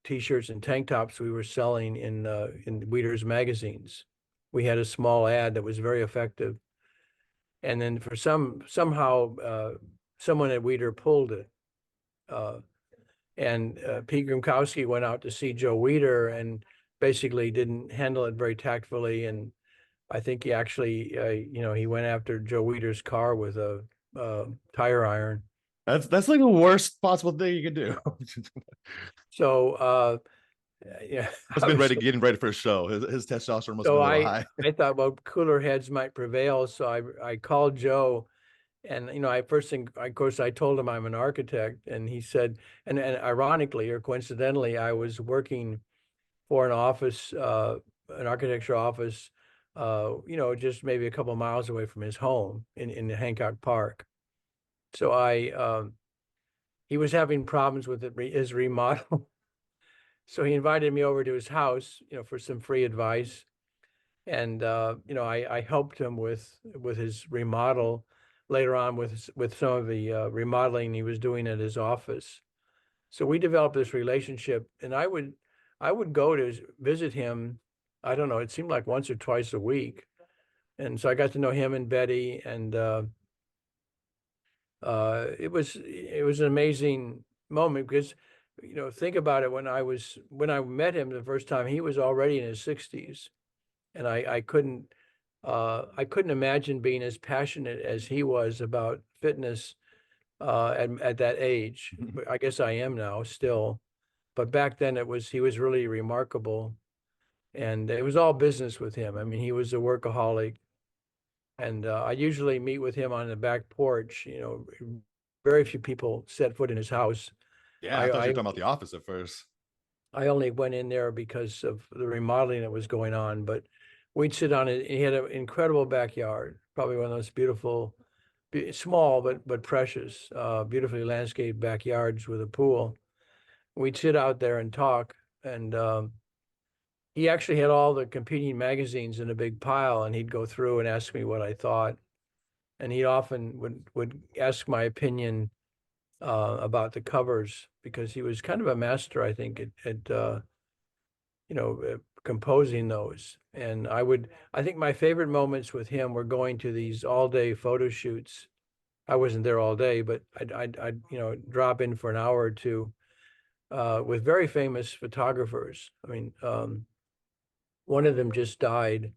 T-shirts and tank tops we were selling in Weider's magazines. We had a small ad that was very effective, and then for somehow someone at Weider pulled it. Uh, and Pete Grimkowski went out to see Joe Weider and basically didn't handle it very tactfully. And I think he actually, you know, he went after Joe Weider's car with a tire iron. That's like the worst possible thing you could do. So, yeah, Must I have been was ready, getting ready for a show. His testosterone must have so been a little I high. I thought, well, cooler heads might prevail. So I called Joe. And you know, I first thing, of course, I told him I'm an architect, and he said, and ironically or coincidentally, I was working for an architecture office, you know, just maybe a couple of miles away from his home in Hancock Park. So he was having problems with his remodel. So he invited me over to his house, you know, for some free advice. And you know, I helped him with his remodel later on with some of the remodeling he was doing at his office. So we developed this relationship, and I would go to visit him. I don't know, it seemed like once or twice a week. And so I got to know him and Betty, and it was an amazing moment because, you know, think about it. When I met him the first time, he was already in his 60s, and I couldn't imagine being as passionate as he was about fitness at that age. But I guess I am now still. But back then he was really remarkable. And it was all business with him. I mean, he was a workaholic. And I usually meet with him on the back porch. You know, very few people set foot in his house. Yeah, I I, thought you were I, talking about the office at first. I only went in there because of the remodeling that was going on, but we'd sit on it. He had an incredible backyard, probably one of those beautiful, small but precious, beautifully landscaped backyards with a pool. We'd sit out there and talk, and he actually had all the competing magazines in a big pile, and he'd go through and ask me what I thought, and he often would ask my opinion about the covers because he was kind of a master, I think, at you know, composing those. And I think my favorite moments with him were going to these all day photo shoots. I wasn't there all day, but I'd you know, drop in for an hour or two with very famous photographers. I mean, one of them just died,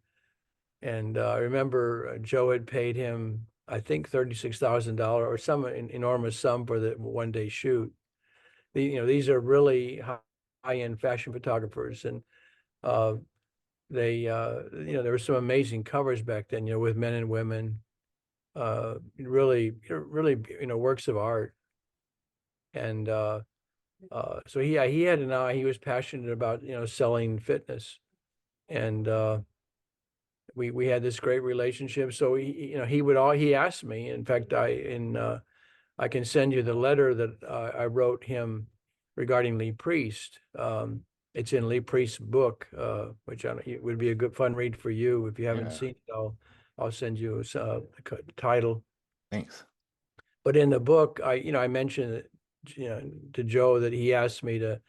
and I remember Joe had paid him, I think, $36,000 or some enormous sum for the one day shoot. You know, these are really high end fashion photographers, and uh, you know, there were some amazing covers back then, you know, with men and women. really, works of art. And so he had an eye. He was passionate about, selling fitness, and we had this great relationship. So he asked me. In fact, I can send you the letter that I wrote him regarding Lee Priest. It's in Lee Priest's book, which it would be a good fun read for you. If you haven't Yeah. seen it, I'll send you a title. Thanks. But in the book, I mentioned, to Joe, that he asked me to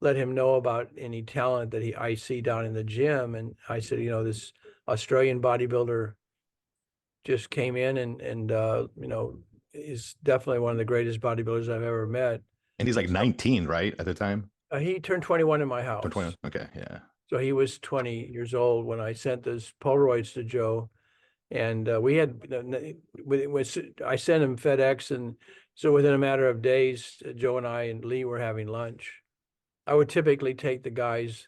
let him know about any talent that I see down in the gym. And I said, this Australian bodybuilder just came in, and is definitely one of the greatest bodybuilders I've ever met. And he's like So 19, right? At the time? he turned 21 in my Or 21. house. Okay. Yeah. So he was 20 years old when I sent those Polaroids to Joe. And we had, I sent him FedEx. And so within a matter of days, Joe and I and Lee were having lunch. I would typically take the guys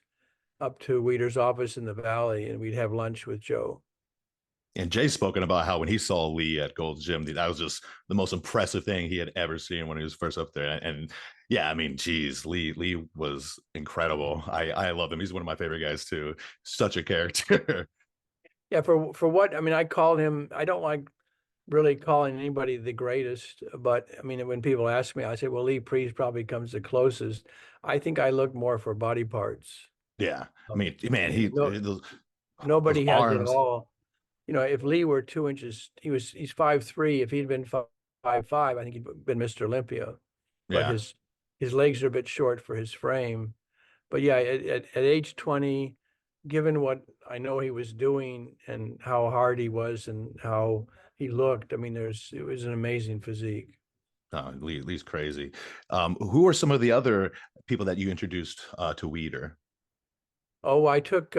up to Weider's office in the Valley, and we'd have lunch with Joe. And Jay's spoken about how when he saw Lee at Gold's Gym, that was just the most impressive thing he had ever seen when he was first up there. And yeah, I mean, geez, Lee was incredible. I love him. He's one of my favorite guys too. Such a character. Yeah, for what, I mean, I called him, I don't like really calling anybody the greatest, but I mean, when people ask me, I say, well, Lee Priest probably comes the closest. I think I look more for body parts. Yeah. I Um, mean, man, those Nobody has it arms. all. If Lee were 2 inches, he's 5'3". If he'd been 5'5", I think he'd been Mr. Olympia. But Yeah. his legs are a bit short for his frame. But yeah, at age 20, given what I know he was doing and how hard he was and how he looked, I mean, it was an amazing physique. Lee's crazy. Who are some of the other people that you introduced to Weider? Oh, I took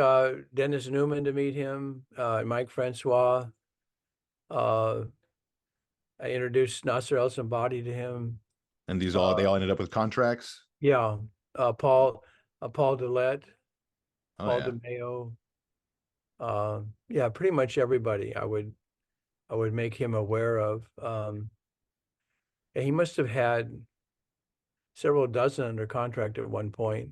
Dennis Newman to meet him, Mike Francois. Uh, I introduced Nasser El Sambadi to him. And they Uh, all ended up with contracts. yeah, Paul Dillette, Oh Paul yeah. DeMeo. Yeah, pretty much everybody I would make him aware of. And he must have had several dozen under contract at one point.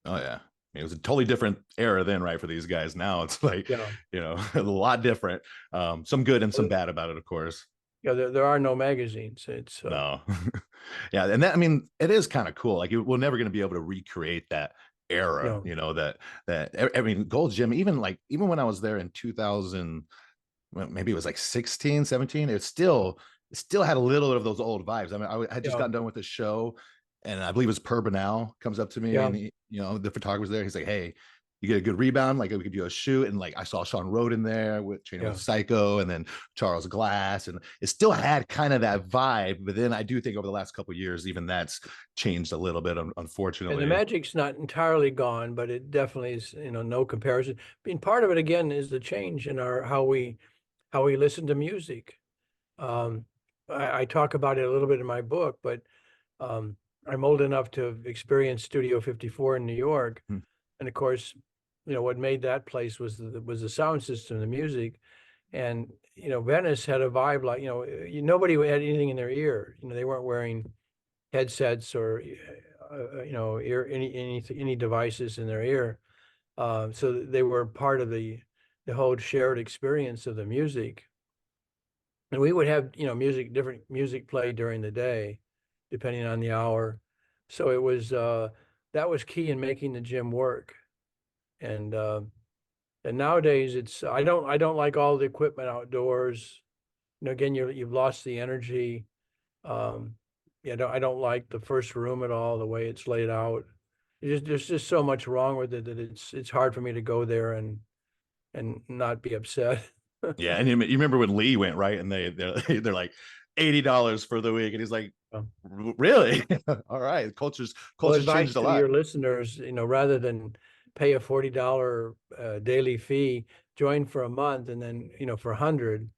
Oh yeah. It was a totally different era then, right? For these guys. Now it's like, Yeah. a lot different. Some good and some bad about it, of course. Yeah, there are no magazines. It's No. Yeah. And that, I mean, it is kind of cool. Like we're never going to be able to recreate that era, yeah, I mean, Gold's Gym, even when I was there in 2000, well, maybe it was like 16, 17, it still had a little bit of those old vibes. I mean, I had just yeah, gotten done with the show, and I believe it was Per Bernal comes up to me, yeah, and the photographer's there. He's like, "Hey, you get a good rebound, like we could do a shoot." And like I saw Sean Roden there with training yeah. with Psycho, and then Charles Glass, and it still had kind of that vibe. But then I do think over the last couple of years, even that's changed a little bit, And the unfortunately. magic's not entirely gone, but it definitely is, no comparison. I mean, part of it again is the change in our how we listen to music. Um, I talk about it a little bit in my book, but um, I'm old enough to have experienced Studio 54 in New York, Hmm. and of course, what made that place was the sound system, the music, and Venice had a vibe like nobody had anything in their ear. They weren't wearing headsets or ear any devices in their ear, so they were part of the whole shared experience of the music. And we would have different music played during the day, depending on the hour. So it was that was key in making the gym work. And nowadays I don't like all the equipment outdoors. Again, you've lost the energy. Um, yeah, I don't like the first room at all, the way it's laid out. There's just so much wrong with it that it's hard for me to go there and not be upset. Yeah, and you remember when Lee went, right? And they're like $80 for the week, and he's like, Um, really? All right, Well, culture's advice changed a to lot. your listeners, rather than pay a $40 daily fee, join for a month, and then, for 100,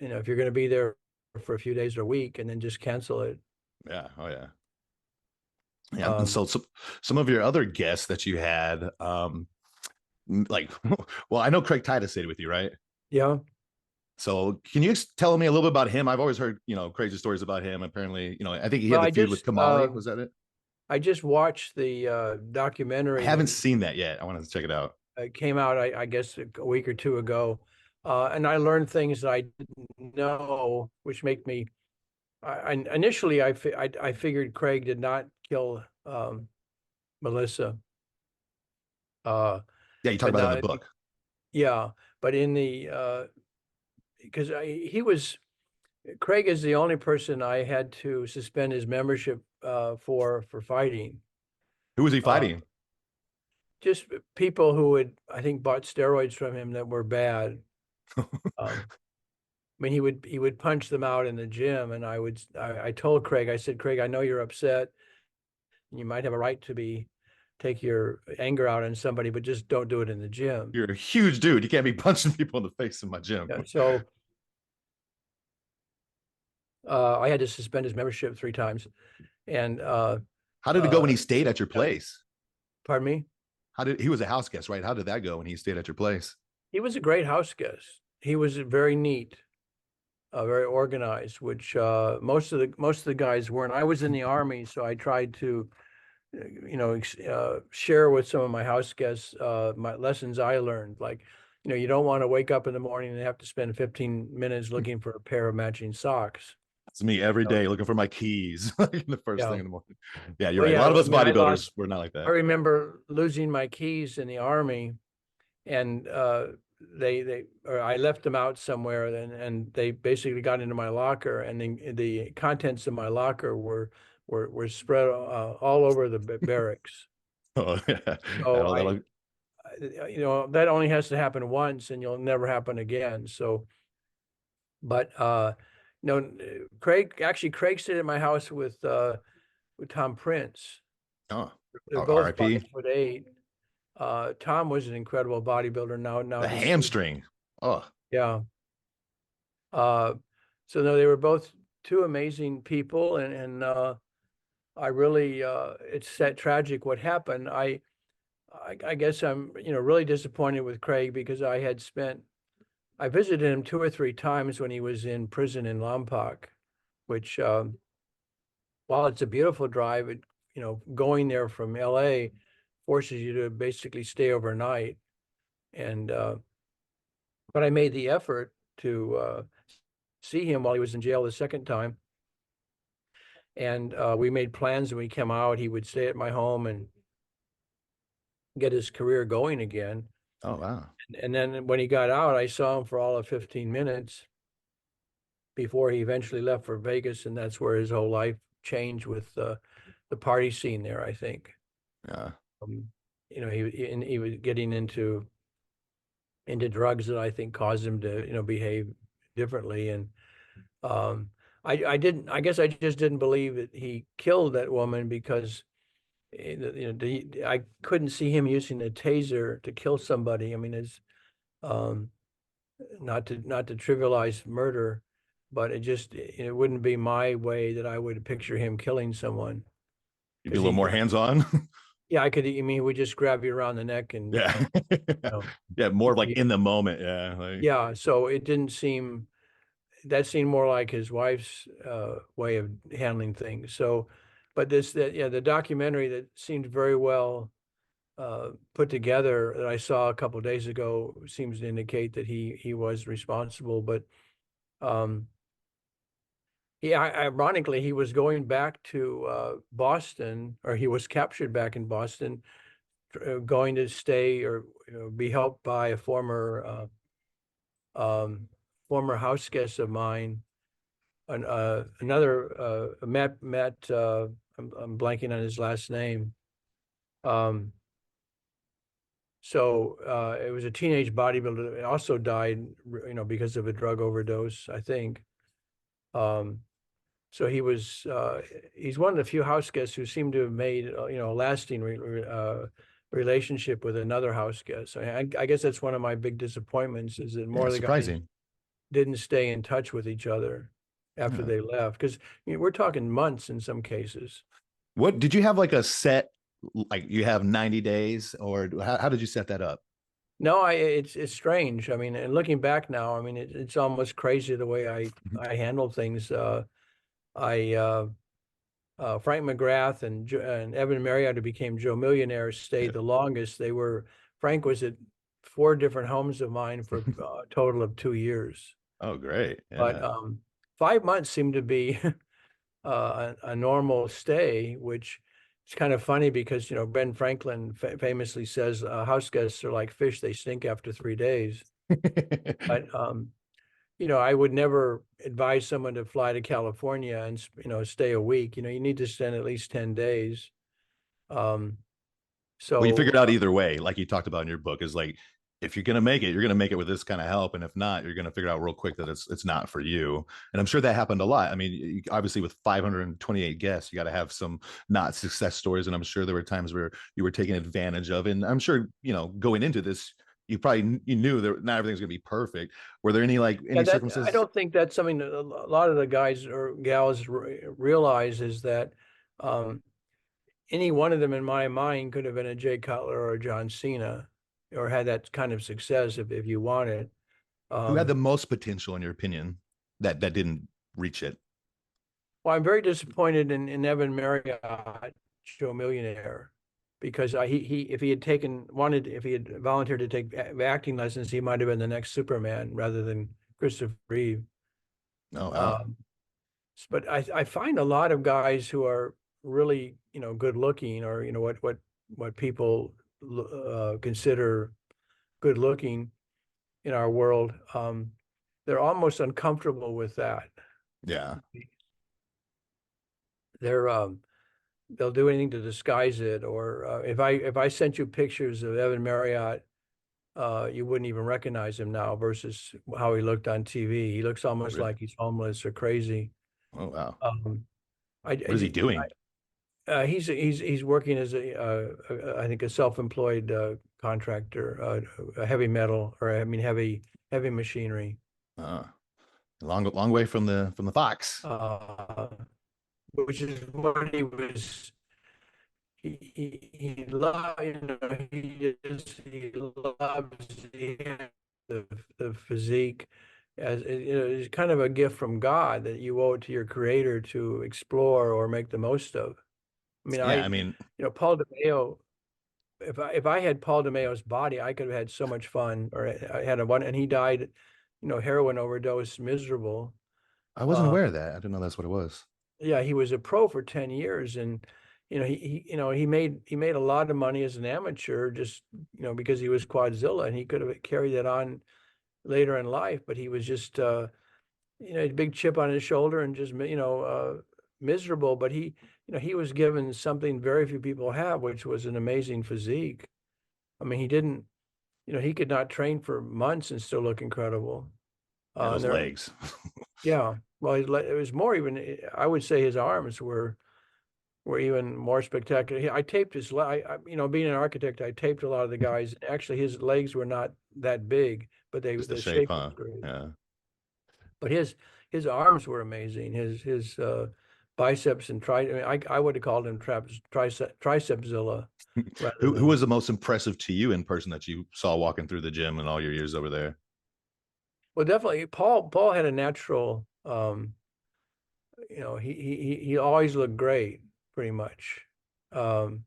if you're going to be there for a few days or a week, and then just cancel it. Yeah. Oh yeah. Yeah. And Um, so some of your other guests that you had, like, well, I know Craig Titus stayed with you, right? yeah. So can you tell me a little bit about him? I've always heard, crazy stories about him. Apparently, I think he Well, had the feud with Kamali. Was that it? I just watched the I documentary that haven't seen that yet. I wanted to check it out. came out, I guess, a week or two ago, and I learned things that I didn't know, which make me. Initially, I figured Craig did not kill Melissa, Yeah, you talk but about that in now, the book. yeah, but in the because he was Craig is the only person I had to suspend his membership for fighting. Who was he Uh, fighting? just people who had, I think, bought steroids from him that were bad. Um, I mean, he would punch them out in the gym, and I told Craig, I said, Craig, I know you're upset, and you might have a right to take your anger out on somebody, but just don't do it in the gym. You're a huge dude. You can't be punching people in the face in my gym. Yeah, so I had to suspend his membership 3 times, and How did it go when he stayed at your place? pardon me. He was a house guest, right? How did that go when he stayed at your place? He was a great house guest. He was very neat, very organized, which most of the guys weren't. I was in the army, so I tried to, share with some of my house guests my lessons I learned. Like, you don't want to wake up in the morning and have to spend 15 minutes looking for a pair of matching socks. It's me every day looking for my keys, like the first Yeah. thing in the morning. Yeah, you're Well, right. A yeah, lot of us I mean, bodybuilders were not like I that. remember losing my keys in the army, and or I left them out somewhere, and they basically got into my locker, and the contents of my locker were spread all over the barracks. Oh, yeah. So that only has to happen once, and you'll never happen again. So, but no, Craig stayed at my house with Tom Prince. oh, They're both RIP. 5'8". Tom was an incredible bodybuilder. Now The hamstring. Oh, yeah. So no, they were both two amazing people, and I really it's that tragic what happened. I guess I'm really disappointed with Craig because I visited him 2 or 3 times when he was in prison in Lompoc, which while it's a beautiful drive, going there from LA forces you to basically stay overnight. And but I made the effort to see him while he was in jail the second time. And we made plans, and we came out. He would stay at my home and get his career going again. oh, wow. And then when he got out, I saw him for all of 15 minutes before he eventually left for Vegas. And that's where his whole life changed with the party scene there, I think. Yeah. He was getting into drugs that I think caused him to, behave differently. And I guess I just didn't believe that he killed that woman because I couldn't see him using a taser to kill somebody. I mean, it's not to trivialize murder, but it wouldn't be my way that I would picture him killing someone. You'd be a little more hands-on. Yeah, I could. I mean, he would just grab you around the neck and Yeah. Yeah, more like in the moment. Yeah. Yeah, so it didn't seem that seemed more like his wife's way of handling things. So, but the documentary that seemed very well put together that I saw a couple of days ago seems to indicate that he was responsible. But ironically, he was going back to Boston, or he was captured back in Boston, going to stay or be helped by a former house guest of mine, another Matt. I'm blanking on his last name. So it was a teenage bodybuilder that also died, because of a drug overdose, I think. So he's one of the few house guests who seemed to have made, a lasting relationship with another house guest. I guess that's one of my big disappointments is that more of the guys didn't stay in touch with each other after they left. Because we're talking months in some cases. What did you have like a set, like you have 90 days, or how did you set that up? No, it's strange. I mean, and looking back now, I mean, it's almost crazy the way I handle things. I Frank McGrath and Evan Marriott, who became Joe Millionaire, stayed the longest. Frank was at 4 different homes of mine for a total of 2 years. Oh, great. But Yeah. 5 months seemed to be a normal stay, which is kind of funny because, Ben Franklin famously says house guests are like fish, they stink after 3 days. But, I would never advise someone to fly to California and, stay a week. You need to spend at least 10 days. Um, Well, you so figured out either way, like you talked about in your book, is like if you're gonna make it, you're gonna make it with this kind of help, and if not, you're gonna figure out real quick that it's not for you. And I'm sure that happened a lot. I mean, obviously with 528 guests, you got to have some not success stories, and I'm sure there were times where you were taken advantage of. And I'm sure going into this, you knew that not everything's gonna be perfect. Were there any yeah, any I circumstances? don't think that's something that a lot of the guys or gals realize is that um, any one of them in my mind could have been a Jay Cutler or a John Cena or had that kind of success if you wanted. Who had the Um, most potential, in your opinion, that didn't reach it? well, I'm very disappointed in Evan Marriott, Joe Millionaire, because if he had if he had volunteered to take acting lessons, he might have been the next Superman rather than Christopher Reeve. Oh wow. Um, but I find a lot of guys who are really, good looking or, what people consider good looking in our world. They're almost uncomfortable with that. Yeah. They're they'll do anything to disguise it. Or if I sent you pictures of Evan Marriott, you wouldn't even recognize him now versus how he looked on TV. He looks almost Really? like he's homeless or crazy. Oh wow. Um, I, What is he doing? he's working as I think a self-employed contractor, a heavy metal or I mean heavy machinery. Uh, long way from the Fox. Uh, which is what he was. He loves he loves the physique as it's kind of a gift from God that you owe it to your creator to explore or make the most of. I mean, Yeah, I mean, Paul DeMeo, if I had Paul DeMeo's body, I could have had so much fun. Or I had and he died, heroin overdose, miserable. I wasn't Uh, aware of that. I didn't know that's what it was. yeah, he was a pro for 10 years, and he made a lot of money as an amateur, just because he was Quadzilla, and he could have carried that on later in life, but he was just a big chip on his shoulder and just miserable. But he was given something very few people have, which was an amazing physique. I mean, he didn't, he could not train for months and still look incredible. Yeah, And those there, legs. yeah, well, it was more even. I would say his arms were even more spectacular. I taped his, being an architect, I taped a lot of the guys. Actually, his legs were not that big, but Just the the shape, shape was huh? great. Yeah. But his arms were amazing. His biceps and I mean, I would have called him tricepzilla rather Who than. was the most impressive to you in person that you saw walking through the gym in all your years over there? Well, definitely Paul had a natural. He always looked great, pretty much. Um,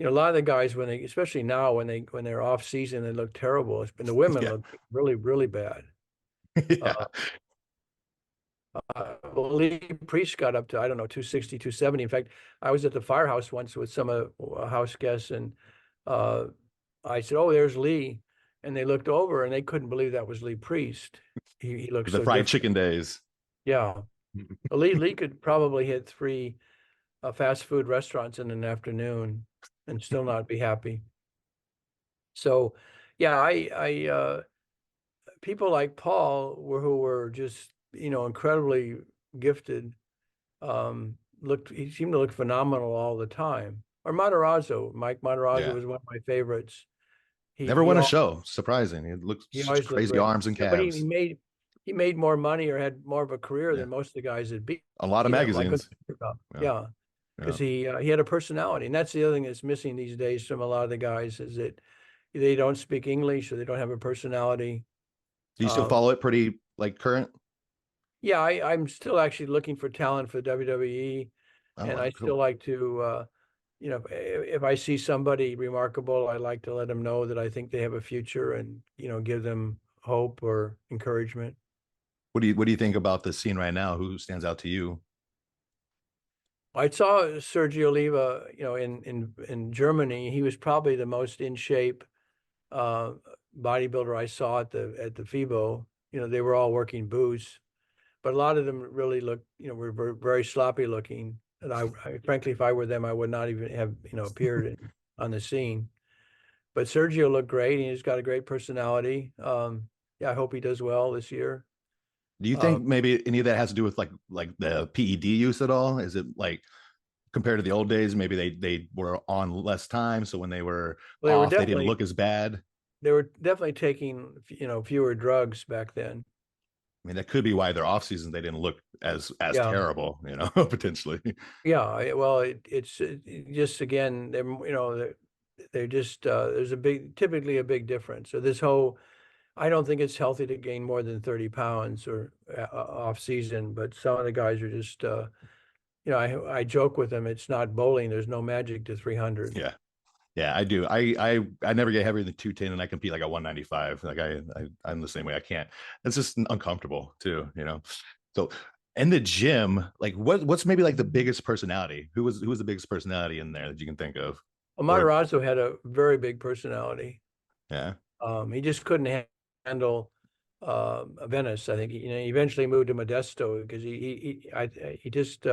a lot of the guys especially now when they're off season, they look terrible. And the women Yeah. look really, really bad. Yeah. Uh, well, Lee Priest got up to, I don't know, 260, 270. In fact, I was at the firehouse once with some house guests, and uh, I said, "Oh, there's Lee," and they looked over and they couldn't believe that was Lee Priest. He looked The so fried different. chicken days. Yeah, well, Lee could probably hit 3 fast food restaurants in an afternoon and still not be happy. So, yeah, people like Paul who were just incredibly gifted. He seemed to look phenomenal all the time. Or Mike Matarazzo Yeah. was one of my favorites. He Never he won a al- show. Surprising. It looks he such always looked crazy great. arms and Yeah, but calves. he made more money or had more of a career Yeah. than most of the guys that beat A lot of him. I couldn't magazines. think about. Yeah. Yeah, Yeah. because he had a personality, and that's the other thing that's missing these days from a lot of the guys is that they don't speak English or they don't have a personality. Do you still Um, follow it pretty like current? yeah, I'm still actually looking for talent for WWE, Oh, and wow, I still cool. like to, if I see somebody remarkable, I like to let them know that I think they have a future and, give them hope or encouragement. What do you think about the scene right now? Who stands out to you? I saw Sergio Oliva, in Germany. He was probably the most in shape uh, bodybuilder I saw at the FIBO. They were all working booths, but a lot of them really looked, were very sloppy looking. And frankly, if I were them, I would not even have, appeared on the scene. But Sergio looked great. He's got a great personality. Yeah, I hope he does well this year. Do you think Um, maybe any of that has to do with like the PED use at all? Is it like compared to the old days, maybe they were on less time, so when they were well, off, they didn't look as bad? they were definitely taking, fewer drugs back then. I mean, that could be why their off seasons they didn't look as Yeah. terrible, potentially. Yeah, well, it's just again, they're just there's typically a big difference. So I don't think it's healthy to gain more than 30 pounds or off season, but some of the guys are just, I joke with them. It's not bowling. There's no magic to 300. Yeah. Yeah, I do. I never get heavier than 210 and I compete like a 195. Like I'm the same way. I can't. It's just uncomfortable too. So in the gym, like what's maybe like the biggest personality? Who was the biggest personality in there that you can think of? Well, Or Matarazzo had a very big personality. yeah. He just couldn't handle Venice. I think he eventually moved to Modesto because he just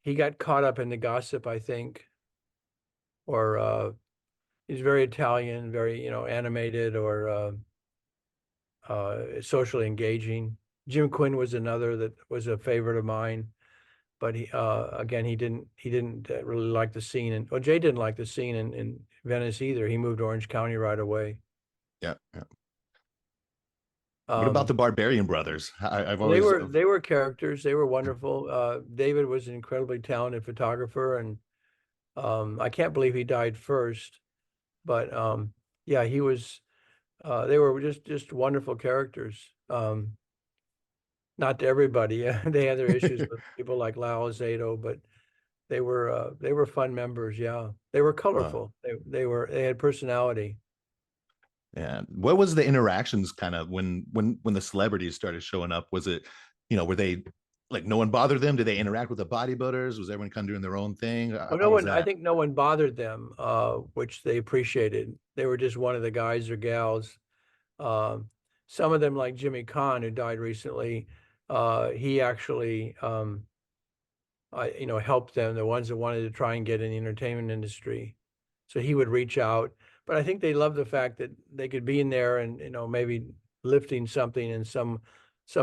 he got caught up in the gossip, I think, or he's very Italian, very animated or socially engaging. Jim Quinn was another that was a favorite of mine, but he again he didn't really like the scene, and well, Jay didn't like the scene in Venice either. He moved to Orange County right away. Yeah. Yeah. What about the Um, Barbarian Brothers? I've they always were they were characters. They were wonderful. David was an incredibly talented photographer, and I can't believe he died first. But yeah, he was. They were just wonderful characters. Not to everybody. They had their issues with people like Lao Zato, but they were fun members. Yeah, they were uh, colorful. They had personality. yeah. What was the interactions kind of when the celebrities started showing up? Was it, were they like no one bothered them? Did they interact with the bodybuilders? Was everyone kind of doing their own thing? Well, How no was one. I that? think no one bothered them, which they appreciated. They were just one of the guys or gals. Um, some of them, like Jimmy Kahn, who died recently, he actually, helped them. The ones that wanted to try and get in the entertainment industry, so he would reach out. But I think they loved the fact that they could be in there and maybe lifting something, and some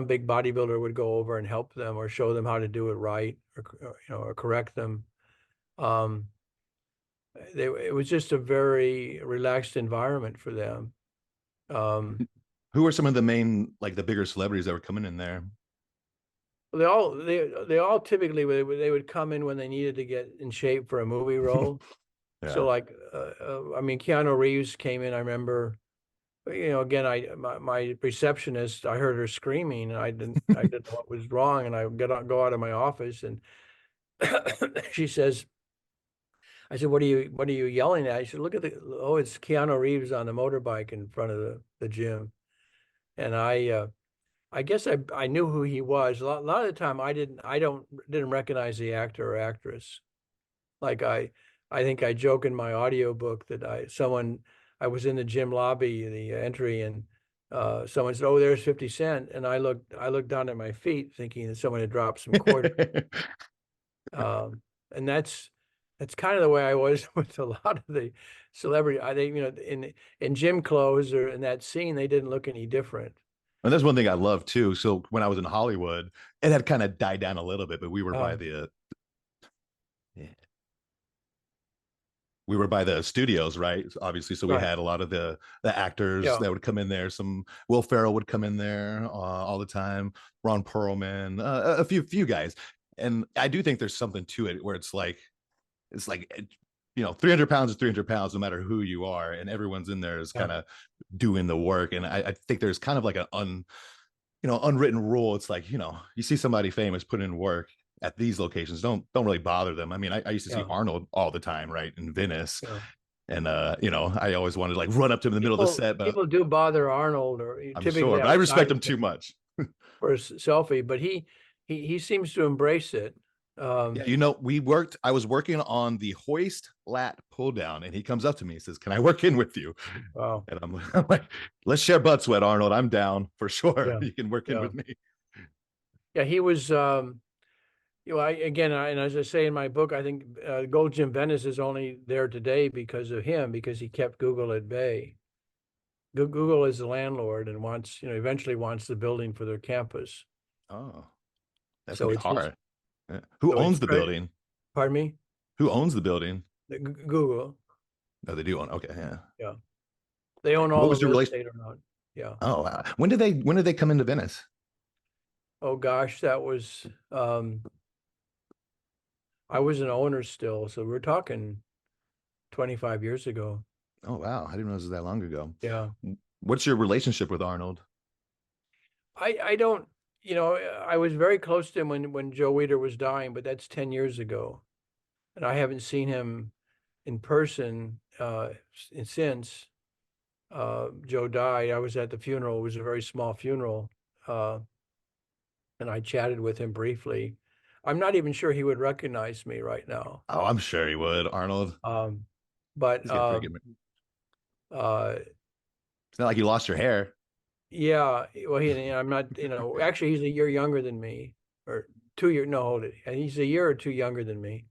big bodybuilder would go over and help them or show them how to do it right, or correct them. Um, it was just a very relaxed environment for them. Um, Who were some of the main, like the bigger celebrities that were coming in there? they all typically they would come in when they needed to get in shape for a movie role. So Yeah. like I mean Keanu Reeves came in, I remember, again, my receptionist, I heard her screaming and I didn't know what was wrong, and I go out of my office, and she says, I said, what are you yelling at? She said, look at it's Keanu Reeves on the motorbike in front of the gym. And I guess I knew who he was. A lot of the time I didn't recognize the actor or actress. Like I think I joke in my audio book that I was in the gym lobby, the entry, and someone said, "Oh, there's 50 Cent," and I looked down at my feet thinking that someone had dropped some quarters. And that's kind of the way I was with a lot of the celebrity. I think in gym clothes or in that scene, they didn't look any different. And that's one thing I love too. So when I was in Hollywood, it had kind of died down a little bit, but yeah, we were by the studios, right? Obviously, so we Right. had a lot of the actors Yeah. that would come in there. Some Will Ferrell would come in there all the time. Ron Perlman, a few guys, and I do think there's something to it where it's like 300 pounds is 300 pounds, no matter who you are, and everyone's in there is Yeah. kind of doing the work. And I think there's kind of like an unwritten rule. It's like, you see somebody famous put in work at these locations, don't really bother them. I mean, I used to see Yeah. Arnold all the time, right, in Venice. Yeah. And I always wanted to like run up to him in the middle of the set, but People do bother Arnold, or I'm typically sure, but I respect outside him too much. for a selfie, but he seems to embrace it. Yeah, I was working on the hoist lat pull down, and he comes up to me and says, "Can I work in with you?" Wow. And I'm like, "Let's share butt sweat, Arnold. I'm down for sure. Yeah. You can work in Yeah. with me." Yeah. He was, and as I say in my book, I think Gold Gym Venice is only there today because of him, because he kept Google at bay. Google is the landlord and wants, eventually wants the building for their campus. Oh, that's So gonna be it's his, hard. Yeah. Who so it's owns the very, building? pardon me, Who owns the building? Google. Oh, they do own. Okay, yeah. Yeah. They own What all the was your real relation? estate around. Yeah. Oh, wow. When did they come into Venice? Oh gosh, that was, I was an owner still. So we're talking 25 years ago. Oh, wow. I didn't know this was that long ago. Yeah. What's your relationship with Arnold? I don't, I was very close to him when Joe Weider was dying, but that's 10 years ago. And I haven't seen him in person since Joe died. I was at the funeral. It was a very small funeral. Uh, and I chatted with him briefly. I'm not even sure he would recognize me right now. Oh, I'm sure he would. Arnold. Um, but He's got pretty good. uh, It's not like you lost your hair. yeah, well, I'm not, actually, he's a year younger than me, or 2 years. No, hold it. And he's a year or two younger than me.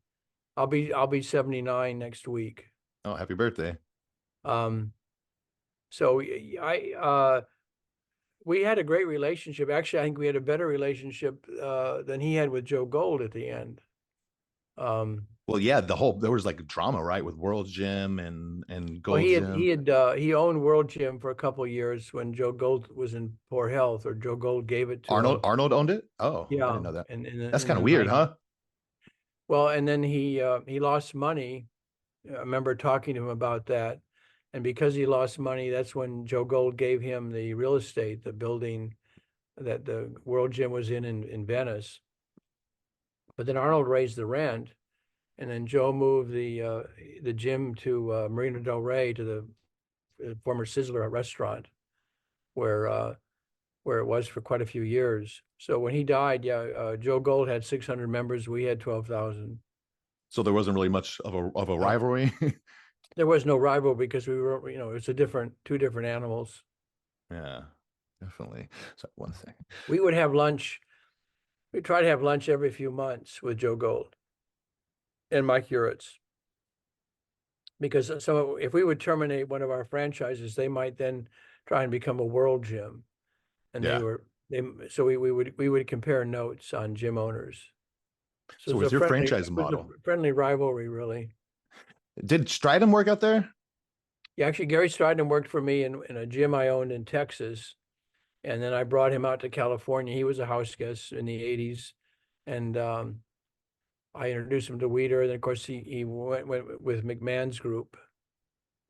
I'll be 79 next week. Oh, happy birthday. Um, so we had a great relationship. Actually, I think we had a better relationship than he had with Joe Gold at the end. Well, yeah, there was like drama, right, with World Gym and Well, Gold Gym. he owned World Gym for a couple of years when Joe Gold was in poor health, or Joe Gold gave it to Arnold him. Arnold owned it. Oh, I Yeah, didn't know that. and That's in kind the of weird, 90s. huh? Well, and then he lost money. I remember talking to him about that. And because he lost money, that's when Joe Gold gave him the real estate, the building that the World Gym was in Venice. But then Arnold raised the rent, and then Joe moved the gym to Marina del Rey, to the former Sizzler restaurant, where where it was for quite a few years. So when he died, Joe Gold had 600 members. We had 12,000. So there wasn't really much of a No, rivalry. there was no rival because we were, it's two different animals. Yeah, definitely. So one second. We would have lunch. We try to have lunch every few months with Joe Gold and Mike Uritz, because so if we would terminate one of our franchises, they might then try and become a world gym, and Yeah. so we would compare notes on gym owners. So So it was was a your friendly franchise it was a model? friendly rivalry, really. Did Stridham work out there? Yeah, actually, Gary Stridham worked for me in a gym I owned in Texas, and then I brought him out to California. He was a house guest in the '80s, and I introduced him to Weider, and of course he went with McMahon's group.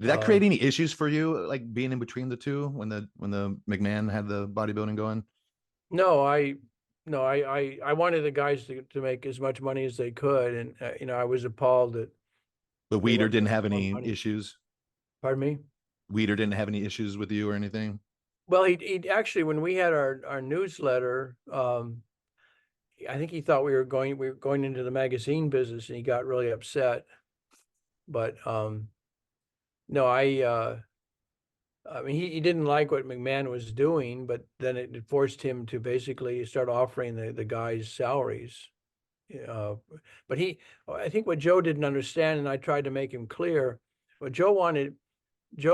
Did that Uh, create any issues for you, like being in between the two when the McMahon had the bodybuilding going? no, I wanted the guys to make as much money as they could, and I was appalled that But they Weeder weren't didn't making have more any money. issues. Pardon me? Weeder didn't have any issues with you or anything. Well, he actually, when we had our newsletter, I think he thought we were going into the magazine business, and he got really upset. But no, I mean, he didn't like what McMahon was doing, but then it forced him to basically start offering the guys salaries. Uh, but I think what Joe didn't understand, and I tried to make him clear, what Joe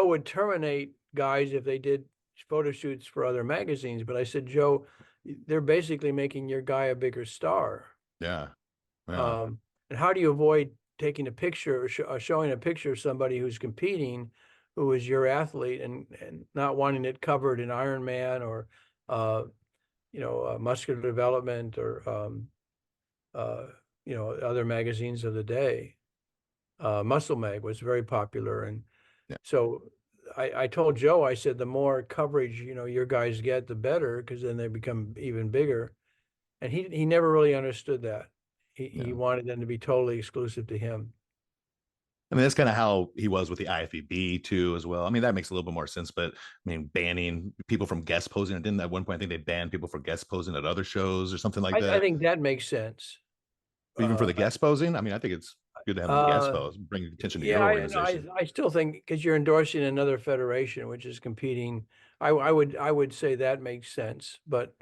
would terminate guys if they did photo shoots for other magazines. But I said, Joe, they're basically making your guy a bigger star. Yeah. Yeah. Um, and how do you avoid taking a picture or showing a picture of somebody who's competing, who is your athlete, and not wanting it covered in Ironman or, muscular development or, other magazines of the day. Muscle Mag was very popular. And Yeah. so I told Joe, I said, the more coverage, your guys get, the better, because then they become even bigger. And he never really understood that. He Yeah. wanted them to be totally exclusive to him. I mean, that's kind of how he was with the IFBB too, as well. I mean, that makes a little bit more sense. But I mean, banning people from guest posing, and didn't at one point I think they banned people for guest posing at other shows or something like I that. think that makes sense. But even for Uh, the guest posing, I mean, I think it's good to have them guest uh, pose, bring attention to yeah, your I organization. I still think because you're endorsing another federation, which is competing, I would say that makes sense. But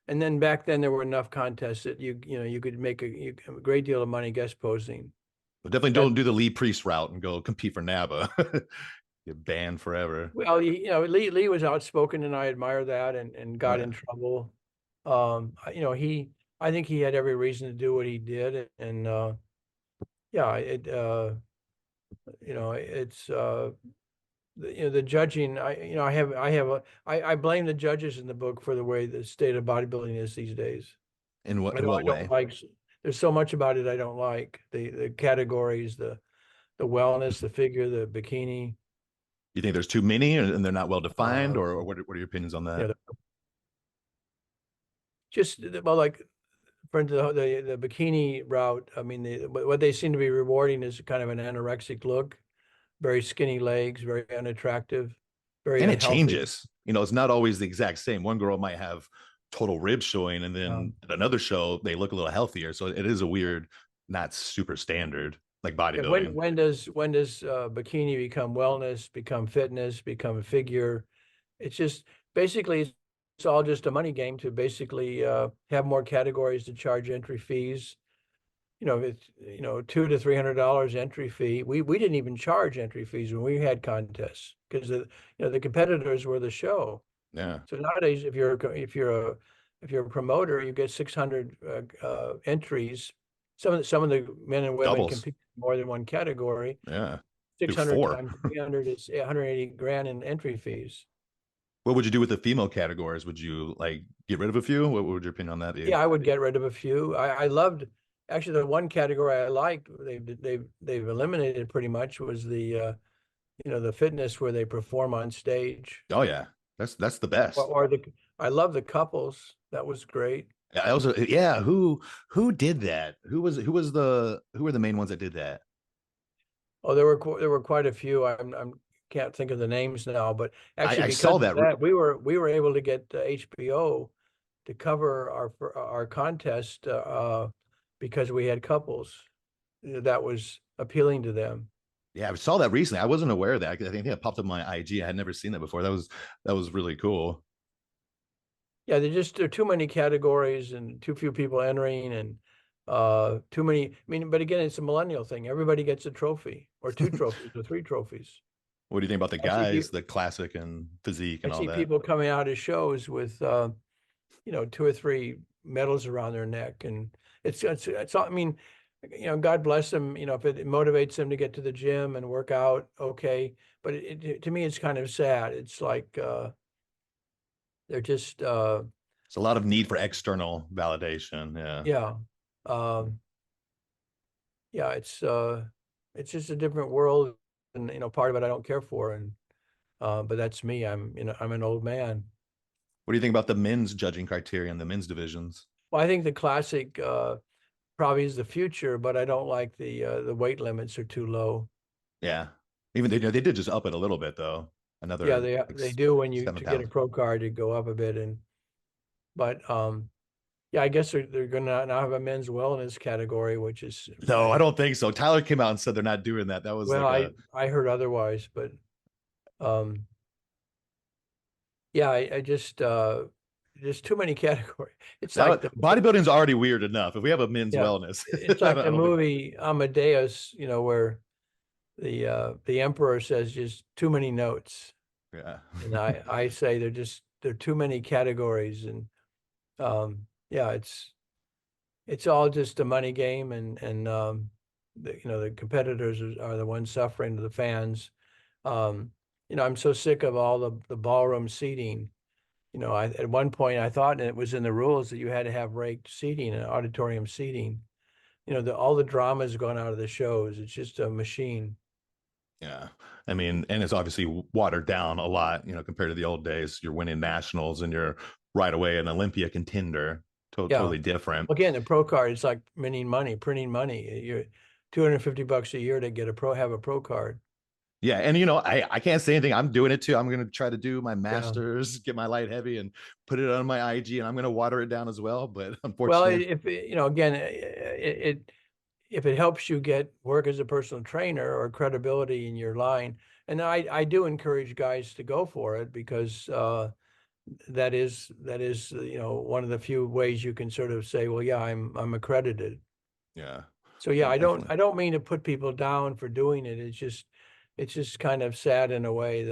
and then back then there were enough contests that you could make a great deal of money guest posing. But definitely That don't do the Lee Priest route and go compete for NABA. Get banned forever. well, Lee was outspoken, and I admire that, and Oh got yeah. in trouble. I think he had every reason to do what he did, and yeah, it's the judging. I blame the judges in the book for the way the state of bodybuilding is these days. In what I don't way? like. There's so much about it I don't like. The categories, the wellness, the figure, the bikini. You think there's too many and they're not well defined, Uh, or what are your opinions on that? yeah, just well, like for the bikini route. I mean, what they seem to be rewarding is kind of an anorexic look, very skinny legs, very unattractive, very And it unhealthy. changes. It's not always the exact same. One girl might have total ribs showing, and then at another show they look a little healthier. So it is a weird, not super standard like Yeah, bodybuilding. when does bikini become wellness, become fitness, become a figure? It's just basically it's all just a money game to basically have more categories to charge entry fees. It's $200 to $300 entry fee. We didn't even charge entry fees when we had contests because the competitors were the show. Yeah, So nowadays, if you're a promoter, you get 600 entries. Some of the men and women doubles. compete in more than one category. Yeah, do 600 four. times 300 is 180 grand in entry fees. What would you do with the female categories? Would you like get rid of a few? What would your opinion on that be? Yeah, I would get rid of a few. I loved actually the one category I liked. They've eliminated pretty much was the fitness where they perform on stage. Oh yeah, that's the Or, best. or the I love the couples. That was great. I also, yeah, who did that? Who were the main ones that did that? Oh, there were quite a few. I'm can't think of the names now, but actually I because saw of that. that, we were able to get HBO to cover our contest because we had couples. That was appealing to them. Yeah, I saw that recently. I wasn't aware of that. I think it popped up on my IG. I had never seen that before. That was really cool. Yeah, there are too many categories and too few people entering, and too many. I mean, but again, it's a millennial thing. Everybody gets a trophy or two trophies or three trophies. What do you think about the I see guys, people the classic and physique I and all see that? people coming out of shows with two or three medals around their neck, and it's all. I mean, God bless them. If it motivates them to get to the gym and work out, okay. But to me, it's kind of sad. It's like they're just It's a lot of need for external validation. Yeah. yeah, um, yeah. It's just a different world, and part of it I don't care for, and but that's me. I'm an old man. What do you think about the men's judging criteria and the men's divisions? Well, I think the classic probably is the future, but I don't like the weight limits are too low. Yeah. Even they did just up it a little bit though. Yeah, Another like they do when you seven to get a pounds. pro card to go up a bit, and but yeah, I guess they're gonna now have a men's wellness category, which is No, I don't think so. Tyler came out and said they're not doing that. That was well, like I heard otherwise, but um yeah, I just there's too many categories. It's like the bodybuilding's already weird enough. If we have a men's yeah, wellness, it's I like don't, I the don't think movie Amadeus, where the emperor says just too many notes. yeah. And I say there are too many categories, and yeah, it's all just a money game, and the competitors are the ones suffering, to the fans. um I'm so sick of all the ballroom seating. At one point I thought, and it was in the rules, that you had to have raked seating and auditorium seating, all the drama has gone out of the shows. It's just a machine. Yeah. I mean, and it's obviously watered down a lot, compared to the old days. You're winning nationals and you're right away an Olympia contender. Yeah. Totally different. Again, the pro card, it's like printing money. You're $250 a year to have a pro card. Yeah. And, I can't say anything. I'm doing it too. I'm going to try to do my Yeah. masters, get my light heavy and put it on my IG, and I'm going to water it down as well. But Well, unfortunately, again, if it helps you get work as a personal trainer or credibility in your line, and I do encourage guys to go for it, because that is one of the few ways you can sort of say, well, yeah, I'm accredited. yeah. So yeah, Yeah, definitely. I don't mean to put people down for doing it. It's just kind of sad in a way.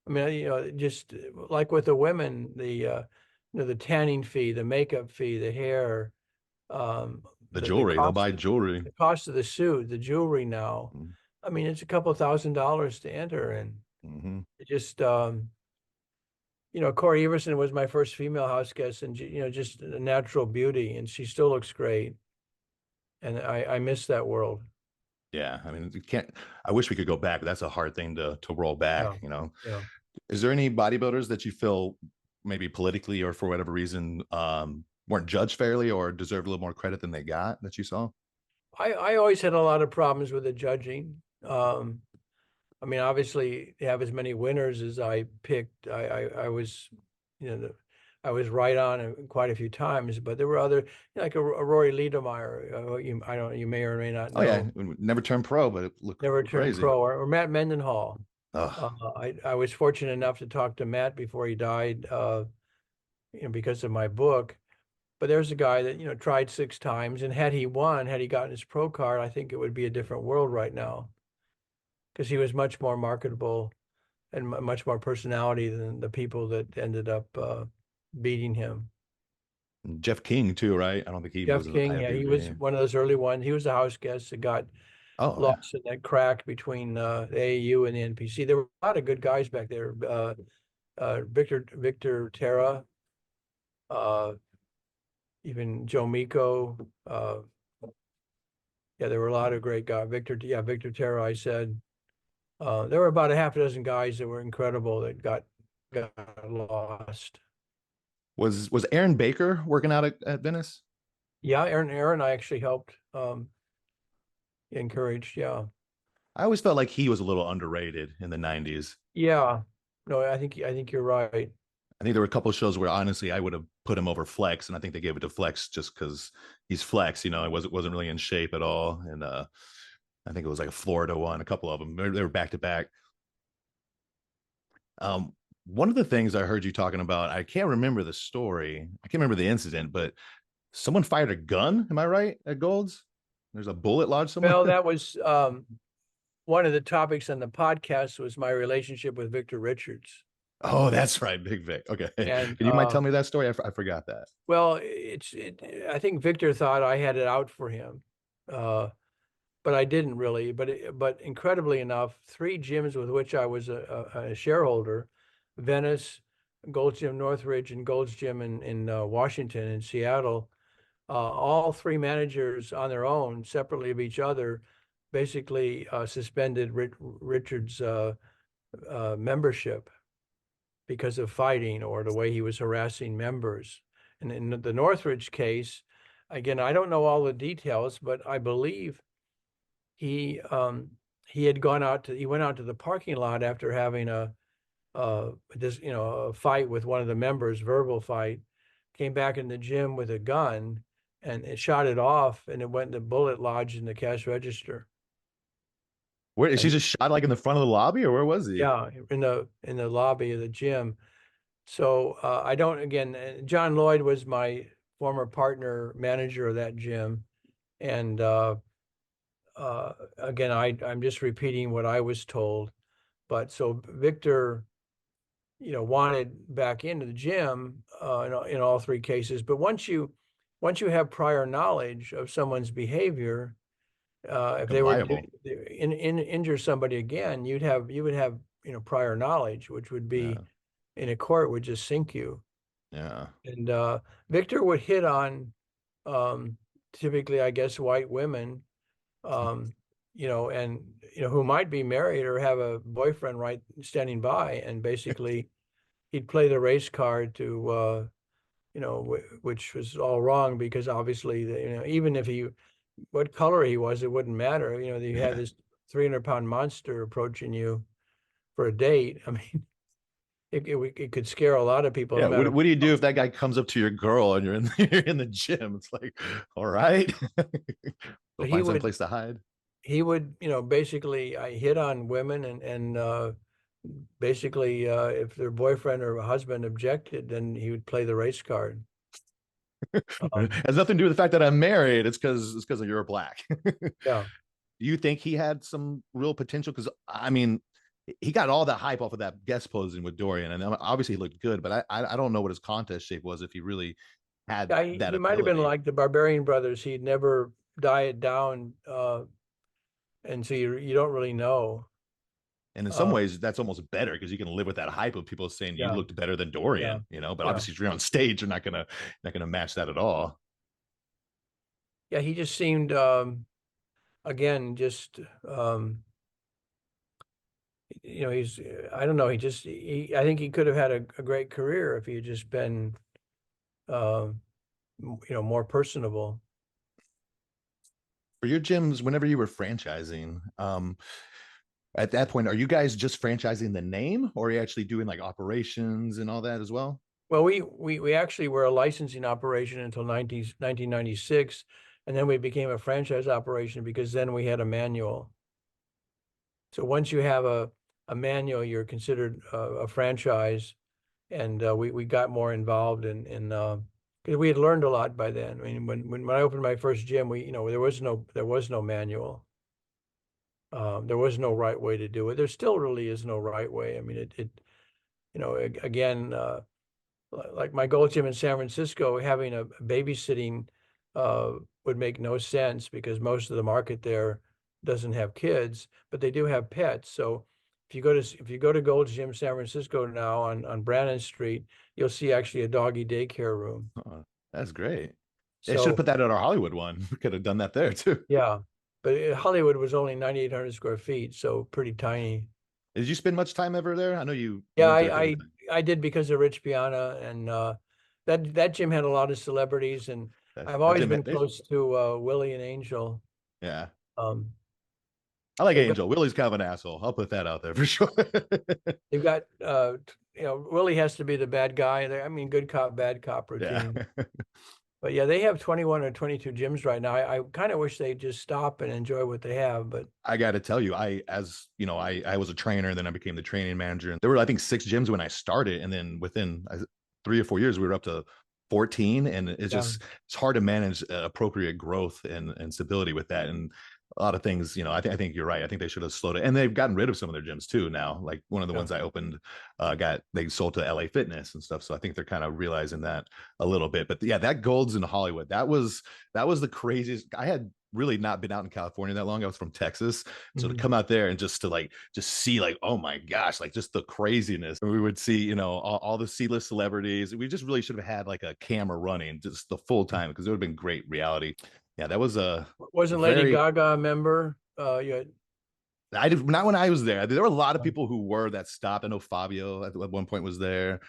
I mean, just like with the women, the tanning fee, the makeup fee, the hair, The the jewelry, they'll buy jewelry. cost of the suit, the jewelry now. I mean, it's a couple $1,000s to enter, and Mm-hmm. it just Corey Everson was my first female house guest, and just a natural beauty, and she still looks great. And I miss that world. Yeah. I mean, you can't, I wish we could go back. That's a hard thing to roll back, Yeah, yeah. Is there any bodybuilders that you feel maybe politically or for whatever reason weren't judged fairly or deserved a little more credit than they got that you saw? I always had a lot of problems with the judging. I mean, obviously, to have as many winners as I picked, I was, I was right on it quite a few times. But there were other, like a Rory Liedermeyer. You may or may not Oh yeah, know. never turned pro, but it looked Never turned crazy. pro, or Matt Mendenhall. Oh, I was fortunate enough to talk to Matt before he died, because of my book. But there's a guy that, tried 6 times, and had he won, had he gotten his pro card, I think it would be a different world right now, because he was much more marketable and much more personality than the people that ended up beating him. Jeff King too, right? I don't think he Jeff was an King, yeah, he was IFBB. one of those early ones. He was a house guest that got Oh yeah. lost in that crack between the AAU and the NPC. There were a lot of good guys back there. Victor Terra, uh, even Joe Miko. Yeah, there were a lot of great guys. Victor Terra, I said. There were about a half a dozen guys that were incredible that got lost. Was Aaron Baker working out at Venice? Yeah, Aaron, I actually helped, encouraged. Yeah, I always felt like he was a little underrated in the 90s. yeah. No, I think you're right. I think there were a couple of shows where honestly I would have put him over Flex, and I think they gave it to Flex just because he's Flex. It wasn't really in shape at all, and I think it was like a Florida one. A couple of them they were back to back. One of the things I heard you talking about, I can't remember the story, I can't remember the incident, but someone fired a gun. Am I right? At Gold's, there's a bullet lodged somewhere. Well, that was one of the topics on the podcast, was my relationship with Victor Richards. Oh, that's right, Big Vic. Okay, And can you mind tell me that story? I forgot that. well, I think Victor thought I had it out for him, but I didn't really. But incredibly enough, 3 gyms with which I was a shareholder, Venice, Gold's Gym Northridge, and Gold's Gym in Washington and Seattle, all 3 managers on their own, separately of each other, basically suspended Richards' membership because of fighting or the way he was harassing members. And in the Northridge case, again, I don't know all the details, but I believe he went out to the parking lot after having a fight with one of the members, verbal fight, came back in the gym with a gun, and it shot it off, and it went, the bullet lodged in the cash register. Where is she And just shot like in the front of the lobby, or where was he? yeah, in the lobby of the gym. So I don't, again, John Lloyd was my former partner manager of that gym. And again, I'm just repeating what I was told. But so Victor, wanted back into the gym in all 3 cases. But once you have prior knowledge of someone's behavior, if And they were to liable. injure somebody again, you would have prior knowledge, which would be, Yeah, in a court, would just sink you. yeah. And Victor would hit on typically, I guess, white women, and who might be married or have a boyfriend right standing by, and basically he'd play the race card to, which was all wrong because obviously, even if what color he was, it wouldn't matter. You had Yeah. this 300-pound monster approaching you for a date. I mean, it could scare a lot of people, no Yeah. matter. What do you do if that guy comes up to your girl and you're in you're in the gym? It's like, all right. We'll But he find some would place to hide. he would basically I hit on women, and basically if their boyfriend or husband objected, then he would play the race card. It Um, has nothing to do with the fact that I'm married. It's because of you're black. yeah, Do you think he had some real potential? Because I mean, he got all the hype off of that guest posing with Dorian, and obviously he looked good. But I don't know what his contest shape was if he really had yeah, that he might have been ability. like the Barbarian Brothers. He'd never diet down, and so you don't really know. And in some Uh, ways, that's almost better because you can live with that hype of people saying you yeah, looked better than yeah, Dorian, But yeah, obviously, if you're on stage, you're not gonna match that at all. yeah. He just seemed, again, just he's I don't know. I think he could have had a great career if he had just been, um, more personable. For your gyms, whenever you were franchising, at that point, are you guys just franchising the name, or are you actually doing like operations and all that as well? Well, we actually were a licensing operation until 1996, and then we became a franchise operation because then we had a manual. So once you have a manual, you're considered a franchise, and we got more involved because we had learned a lot by then. I mean, when I opened my first gym, there was no manual. There was no right way to do it. There still really is no right way. I mean, again, like my gold gym in San Francisco, having a babysitting would make no sense because most of the market there doesn't have kids, but they do have pets. So if you go to Gold's Gym San Francisco now on Brannan Street, you'll see actually a doggy daycare room. Oh, that's great. They should have So put that at our Hollywood one. We could have done that there too. yeah, but Hollywood was only 9,800 square feet, so pretty tiny. Did you spend much time ever there? I know you Yeah, went there a I couple I, of times. I did because of Rich Piana, and that gym had a lot of celebrities, and I've That always gym, been close to Willie and Angel. yeah. Um, I like they've got Angel. Willie's kind of an asshole. I'll put that out there for sure. they've got Willie has to be the bad guy. I mean, good cop, bad cop Yeah. routine. But yeah, they have 21 or 22 gyms right now. I kind of wish they'd just stop and enjoy what they have, but I got to tell you, as you know, I was a trainer and then I became the training manager. And there were, I think, 6 gyms when I started. And then within 3 or 4 years, we were up to 14. And yeah, it's hard to manage appropriate growth and stability with that. And a lot of things, I think you're right. I think they should have slowed it. And they've gotten rid of some of their gyms too now. Like one of the yeah. ones I opened, they sold to LA Fitness and stuff. So I think they're kind of realizing that a little bit. But yeah, that Gold's in Hollywood, that was the craziest. I had really not been out in California that long. I was from Texas. So to Mhm. come out there and just see like, oh my gosh, like just the craziness. We would see, all the C-list celebrities. We just really should have had like a camera running just the full time because it would have been great reality. Yeah, that was a Wasn't Lady very Gaga a member? I did not when I was there. There were a lot of people who were that stopped. I know Fabio at one point was there.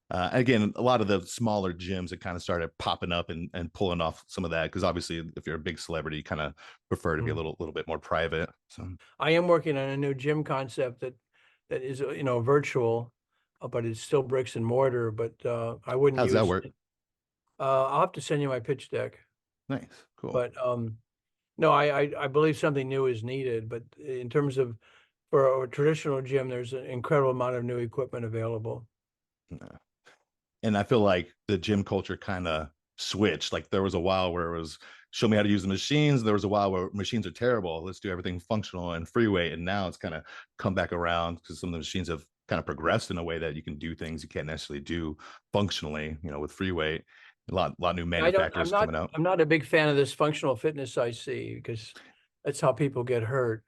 Again, a lot of the smaller gyms that kind of started popping up and pulling off some of that because obviously, if you're a big celebrity, you kind of prefer to be a Mhm. little bit more private. So, I am working on a new gym concept that is virtual, but it's still bricks and mortar. But I wouldn't how does that use. work? I'll have to send you my pitch deck. Nice, cool. But no, I believe something new is needed. But in terms of for a traditional gym, there's an incredible amount of new equipment available. Yeah. And I feel like the gym culture kind of switched. Like there was a while where it was show me how to use the machines. There was a while where machines are terrible. Let's do everything functional and free weight. And now it's kind of come back around because some of the machines have kind of progressed in a way that you can do things you can't necessarily do functionally, with free weight. A lot new I don't. I'm manufacturers not. coming out. I'm not a big fan of this functional fitness I see because that's how people get hurt.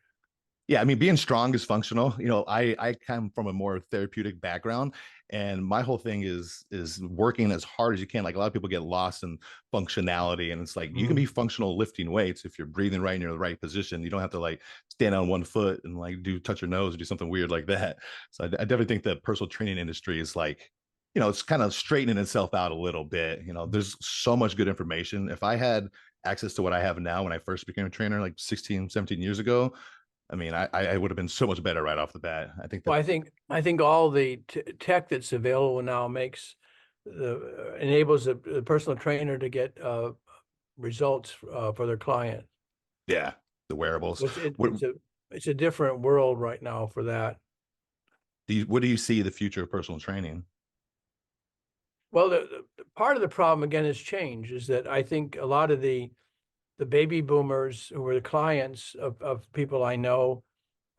Yeah, I mean, being strong is functional. You know, I come from a more therapeutic background, and my whole thing is working as hard as you can. Like a lot of people get lost in functionality, and it's like you can Mm. be functional lifting weights if you're breathing right and you're in the right position. You don't have to like stand on one foot and like do touch your nose or do something weird like that. So I definitely think the personal training industry is like, you know, it's kind of straightening itself out a little bit. You know, there's so much good information. If I had access to what I have now when I first became a trainer like 16, 17 years ago, I mean, I would have been so much better right off the bat. I think Well, that, I think all the tech that's available now makes the enables the personal trainer to get results for their client. yeah, the wearables. So What it's a different world right now for that. what do you see the future of personal training? Well, the part of the problem again is change. Is that I think a lot of the baby boomers who were the clients of people I know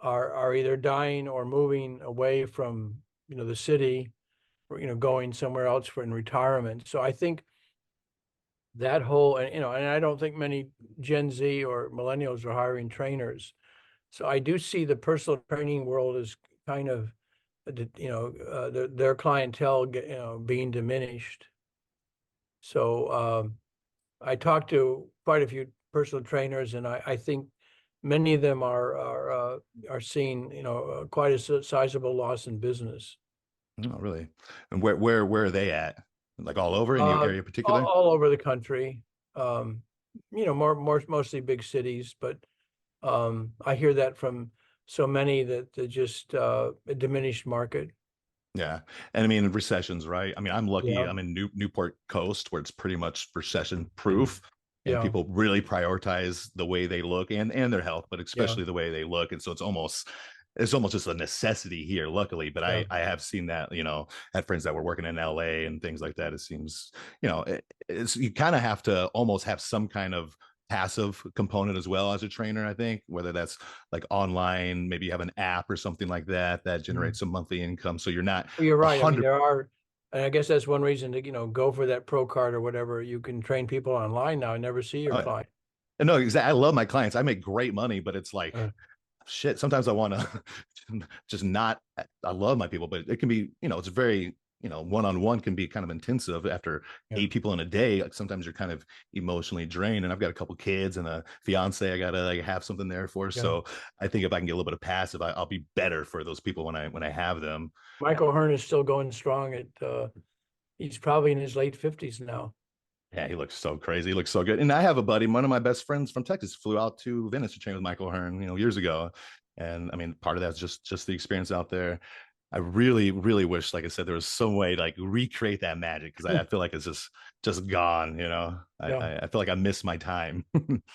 are either dying or moving away from the city, or going somewhere else for in retirement. So I think that whole and I don't think many Gen Z or millennials are hiring trainers. So I do see the personal training world as kind of their clientele being diminished. So I talked to quite a few personal trainers, and I think many of them are seeing quite a sizable loss in business. Oh, really? And where are they at? Like all over in your Uh, area in all, particular? all over the country. Um, mostly big cities, but I hear that from so many that they're just a diminished market. Yeah. And I mean, recessions, right? I mean, I'm lucky. Yeah, I'm in Newport Coast where it's pretty much recession proof. And yeah, people really prioritize the way they look and their health, but yeah, especially the way they look. And so it's almost just a necessity here, luckily. But yeah. I have seen that, you know, had friends that were working in LA and things like that. It seems, you know, it's you kind of have to almost have some kind of passive component as well as a trainer. I think whether that's like online, maybe you have an app or something like that that Mm. generates some monthly income, so you're not Well, you're a right. I mean, hundred. there are, and I guess that's one reason to go for that pro card or whatever. You can train people online now and never see your Oh, yeah. client. No, exactly. I love my clients. I make great money, but it's like Uh, shit. Sometimes I want to just not. I love my people, but it can be, you know, it's very, you know, one on one can be kind of intensive after yeah, 8 people in a day. Like sometimes you're kind of emotionally drained. And I've got a couple kids and a fiance I gotta like have something there for. yeah. So I think if I can get a little bit of passive, I'll be better for those people when I have them. Michael Hearn is still going strong he's probably in his late 50s now. Yeah, he looks so crazy. He looks so good. And I have a buddy, one of my best friends from Texas, flew out to Venice to train with Michael Hearn, you know, years ago. And I mean, part of that's just the experience out there. I really, really wish, like I said, there was some way to like recreate that magic because I feel like it's just gone, you know. I, Yeah. I I feel like I missed my time.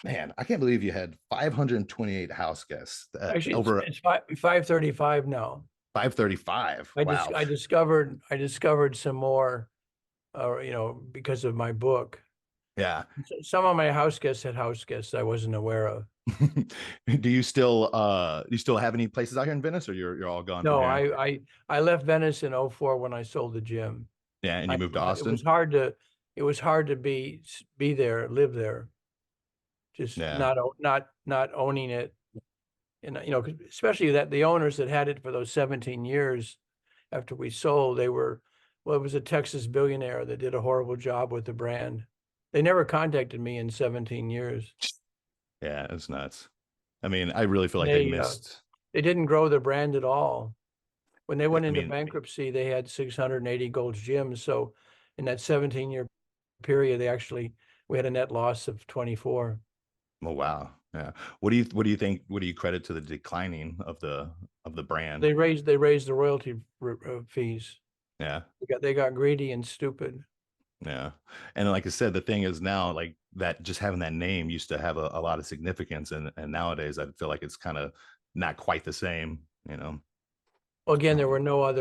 Man, I can't believe you had 528 house guests Actually, over it's 5:35 now. 535. Wow. I discovered some more, because of my book. Yeah. Some of my house guests had house guests I wasn't aware of. Do you still have any places out here in Venice or you're all gone from No, here? I left Venice in '04 when I sold the gym. Yeah, and I you moved to it was Austin? hard to it was hard to be there, live there, just Yeah. not owning it. And 'cause especially that the owners that had it for those 17 years after we sold, well, it was a Texas billionaire that did a horrible job with the brand. They never contacted me in 17 years. Yeah, it's nuts. I mean, I really feel And like they missed. they didn't grow the brand at all. When they went I into mean, bankruptcy, they had 680 Gold's Gyms. So in that 17-year period, we had a net loss of 24. oh wow. Yeah. What do you think? What do you credit to the declining of the brand? They raised the royalty fees. Yeah. They got greedy and stupid. Yeah. And like I said, the thing is now like that just having that name used to have a lot of significance. And nowadays I feel like it's kind of not quite the same, you know. Well, again, Um,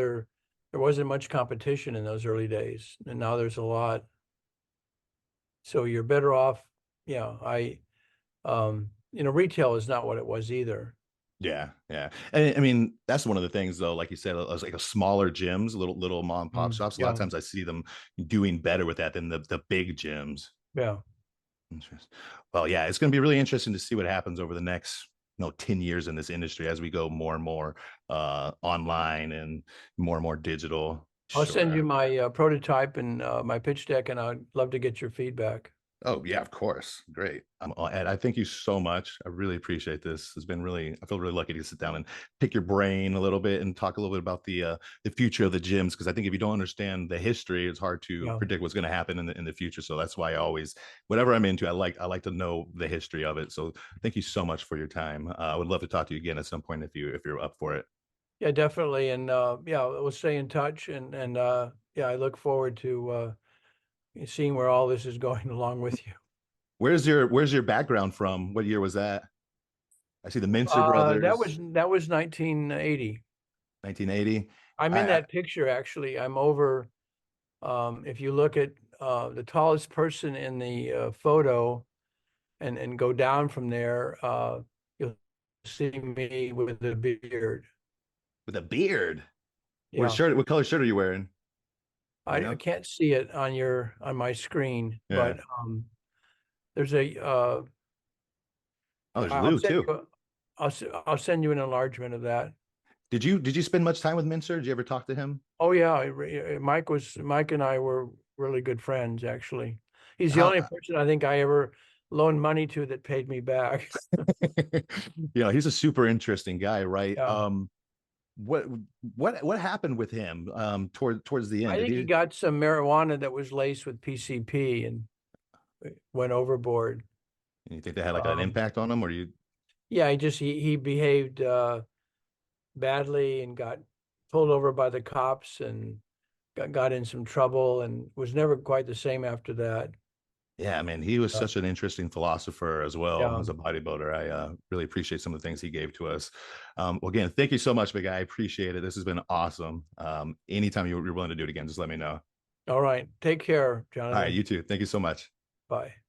there wasn't much competition in those early days, and now there's a lot. So you're better off. Yeah, retail is not what it was either. yeah, yeah. And I mean, that's one of the things though, like you said, as like a smaller gyms, little mom and pop shops. A lot of Yeah, times I see them doing better with that than the big gyms. yeah. Interesting. Well, yeah, it's going to be really interesting to see what happens over the 10 years in this industry as we go more and more online and more digital. I'll send you Sure. my prototype and my pitch deck, and I'd love to get your feedback. Oh yeah, of course. Great. Ed, I thank you so much. I really appreciate this. It's been really, I feel really lucky to sit down and pick your brain a little bit and talk a little bit about the future of the gyms. Because I think if you don't understand the history, it's hard to Yeah. predict what's going to happen in the future. So that's why I always, whatever I'm into, I like to know the history of it. So thank you so much for your time. I would love to talk to you again at some point if you're up for it. Yeah, definitely. And yeah, we'll stay in touch. And yeah, I look forward to seeing where all this is going along with you. Where's your background from? What year was that? I see the Mincer brothers, That was 1980. 1980. I'm in I that picture actually. I'm over. If you look at the tallest person in the photo and go down from there, you'll see me with a beard. with a beard. Yeah, What color shirt are you wearing? You I know? can't see it on my screen, Yeah. but there's a Oh, there's I'll Lou send too. you I'll send you an enlargement of that. Did you spend much time with Mincer? Did you ever talk to him? Oh yeah, Mike and I were really good friends actually. He's the How only person I think I ever loaned money to that paid me back. he's a super interesting guy, right? Yeah. What what happened with him towards the I end? Did think he he got some marijuana that was laced with PCP and went overboard. you think they had like an Um, impact on him, or you yeah, he behaved badly and got pulled over by the cops and got in some trouble and was never quite the same after that. yeah, I mean, he was Uh, such an interesting philosopher as well yeah. as a bodybuilder. I really appreciate some of the things he gave to us. Well, again, thank you so much, big guy. I appreciate it. This has been awesome. Anytime you're willing to do it again, just let me know. All right. Take care, All right, Jonathan. you too. Thank you so much. Bye.